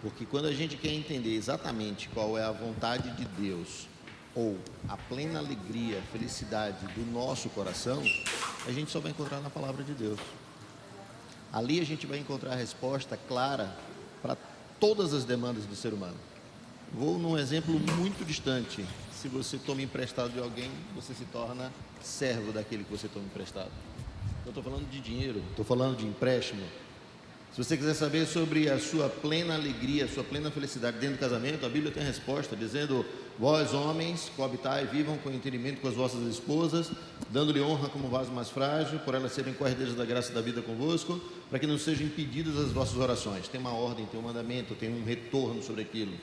Porque quando a gente quer entender exatamente qual é a vontade de Deus, ou a plena alegria, felicidade do nosso coração, a gente só vai encontrar na palavra de Deus. Ali a gente vai encontrar a resposta clara para todas as demandas do ser humano. Vou num exemplo muito distante. Se você toma emprestado de alguém, você se torna servo daquele que você toma emprestado. Eu estou falando de dinheiro, estou falando de empréstimo. Se você quiser saber sobre a sua plena alegria, a sua plena felicidade dentro do casamento, a Bíblia tem a resposta, dizendo: vós, homens, coabitai, vivam com entendimento com as vossas esposas, dando-lhe honra como vaso mais frágil, por elas serem corredeiras da graça da vida convosco, para que não sejam impedidas as vossas orações. Tem uma ordem, tem um mandamento, tem um retorno sobre aquilo.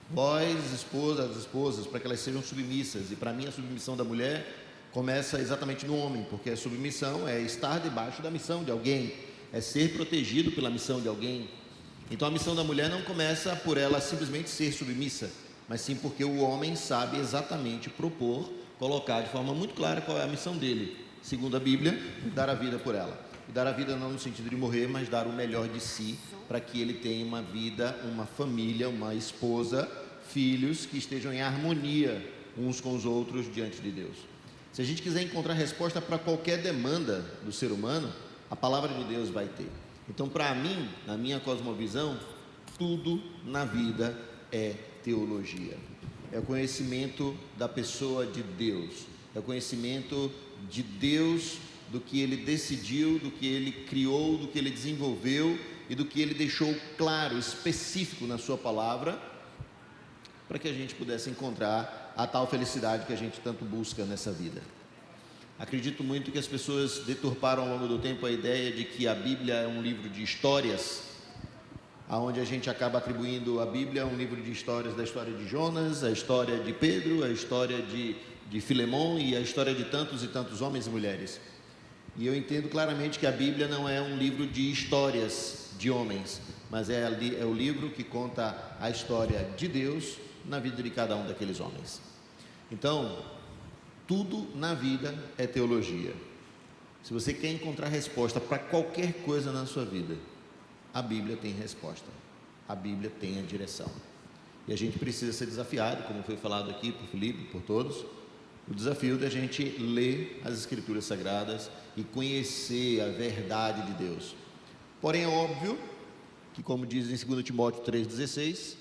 Vós, esposas, para que elas sejam submissas. E para mim a submissão da mulher começa exatamente no homem, porque a submissão é estar debaixo da missão de alguém, é ser protegido pela missão de alguém. Então a missão da mulher não começa por ela simplesmente ser submissa, mas sim porque o homem sabe exatamente propor, colocar de forma muito clara qual é a missão dele, segundo a Bíblia, dar a vida por ela. E dar a vida não no sentido de morrer, mas dar o melhor de si, para que ele tenha uma vida, uma família, uma esposa, filhos que estejam em harmonia uns com os outros diante de Deus. Se a gente quiser encontrar resposta para qualquer demanda do ser humano, a palavra de Deus vai ter. Então, para mim, na minha cosmovisão, tudo na vida é teologia. É o conhecimento da pessoa de Deus. É o conhecimento de Deus, do que Ele decidiu, do que Ele criou, do que Ele desenvolveu e do que Ele deixou claro, específico na sua palavra, para que a gente pudesse encontrar a tal felicidade que a gente tanto busca nessa vida. Acredito muito que as pessoas deturparam ao longo do tempo a ideia de que a Bíblia é um livro de histórias, onde a gente acaba atribuindo a Bíblia a um livro de histórias, da história de Jonas, a história de Pedro, a história de Filemon e a história de tantos e tantos homens e mulheres. E eu entendo claramente que a Bíblia não é um livro de histórias de homens, mas é o livro que conta a história de Deus na vida de cada um daqueles homens. Então, tudo na vida é teologia. Se você quer encontrar resposta para qualquer coisa na sua vida, a Bíblia tem resposta, a Bíblia tem a direção. E a gente precisa ser desafiado, como foi falado aqui por Felipe, por todos, o desafio da gente ler as Escrituras Sagradas e conhecer a verdade de Deus. Porém, é óbvio que, como diz em 2 Timóteo 3,16,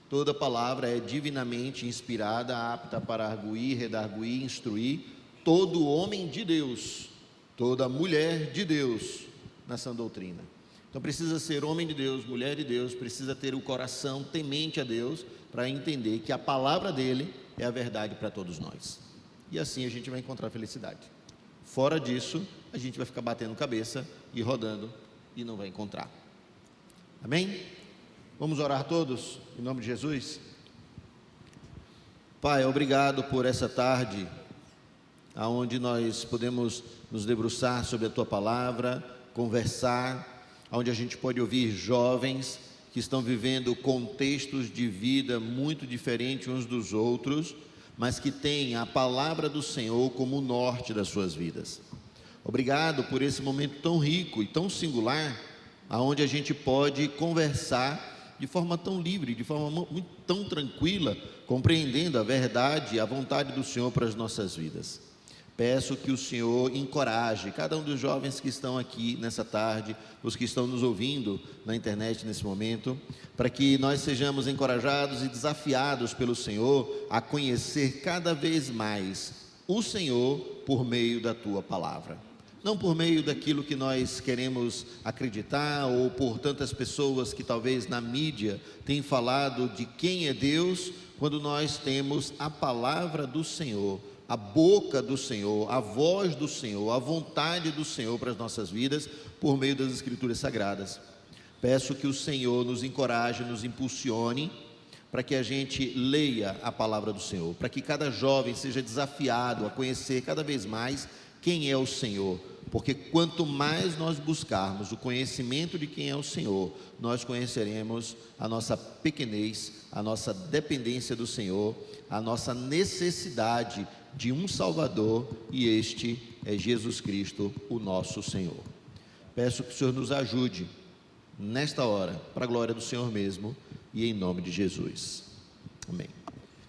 toda palavra é divinamente inspirada, apta para arguir, redarguir, instruir todo homem de Deus, toda mulher de Deus na sã doutrina. Então precisa ser homem de Deus, mulher de Deus, precisa ter o coração temente a Deus para entender que a palavra dele é a verdade para todos nós. E assim a gente vai encontrar felicidade. Fora disso, a gente vai ficar batendo cabeça e rodando e não vai encontrar. Amém? Vamos orar todos, em nome de Jesus? Pai, obrigado por essa tarde, onde nós podemos nos debruçar sobre a Tua Palavra, conversar, onde a gente pode ouvir jovens que estão vivendo contextos de vida muito diferentes uns dos outros, mas que têm a Palavra do Senhor como o norte das suas vidas. Obrigado por esse momento tão rico e tão singular, onde a gente pode conversar de forma tão livre, de forma tão tranquila, compreendendo a verdade e a vontade do Senhor para as nossas vidas. Peço que o Senhor encoraje cada um dos jovens que estão aqui nessa tarde, os que estão nos ouvindo na internet nesse momento, para que nós sejamos encorajados e desafiados pelo Senhor a conhecer cada vez mais o Senhor por meio da Tua Palavra. Não por meio daquilo que nós queremos acreditar ou por tantas pessoas que talvez na mídia têm falado de quem é Deus, quando nós temos a Palavra do Senhor, a boca do Senhor, a voz do Senhor, a vontade do Senhor para as nossas vidas, por meio das Escrituras Sagradas. Peço que o Senhor nos encoraje, nos impulsione, para que a gente leia a palavra do Senhor, para que cada jovem seja desafiado a conhecer cada vez mais quem é o Senhor, porque quanto mais nós buscarmos o conhecimento de quem é o Senhor, nós conheceremos a nossa pequenez, a nossa dependência do Senhor, a nossa necessidade de um Salvador, e este é Jesus Cristo, o nosso Senhor. Peço que o Senhor nos ajude nesta hora, para a glória do Senhor mesmo, e em nome de Jesus. Amém.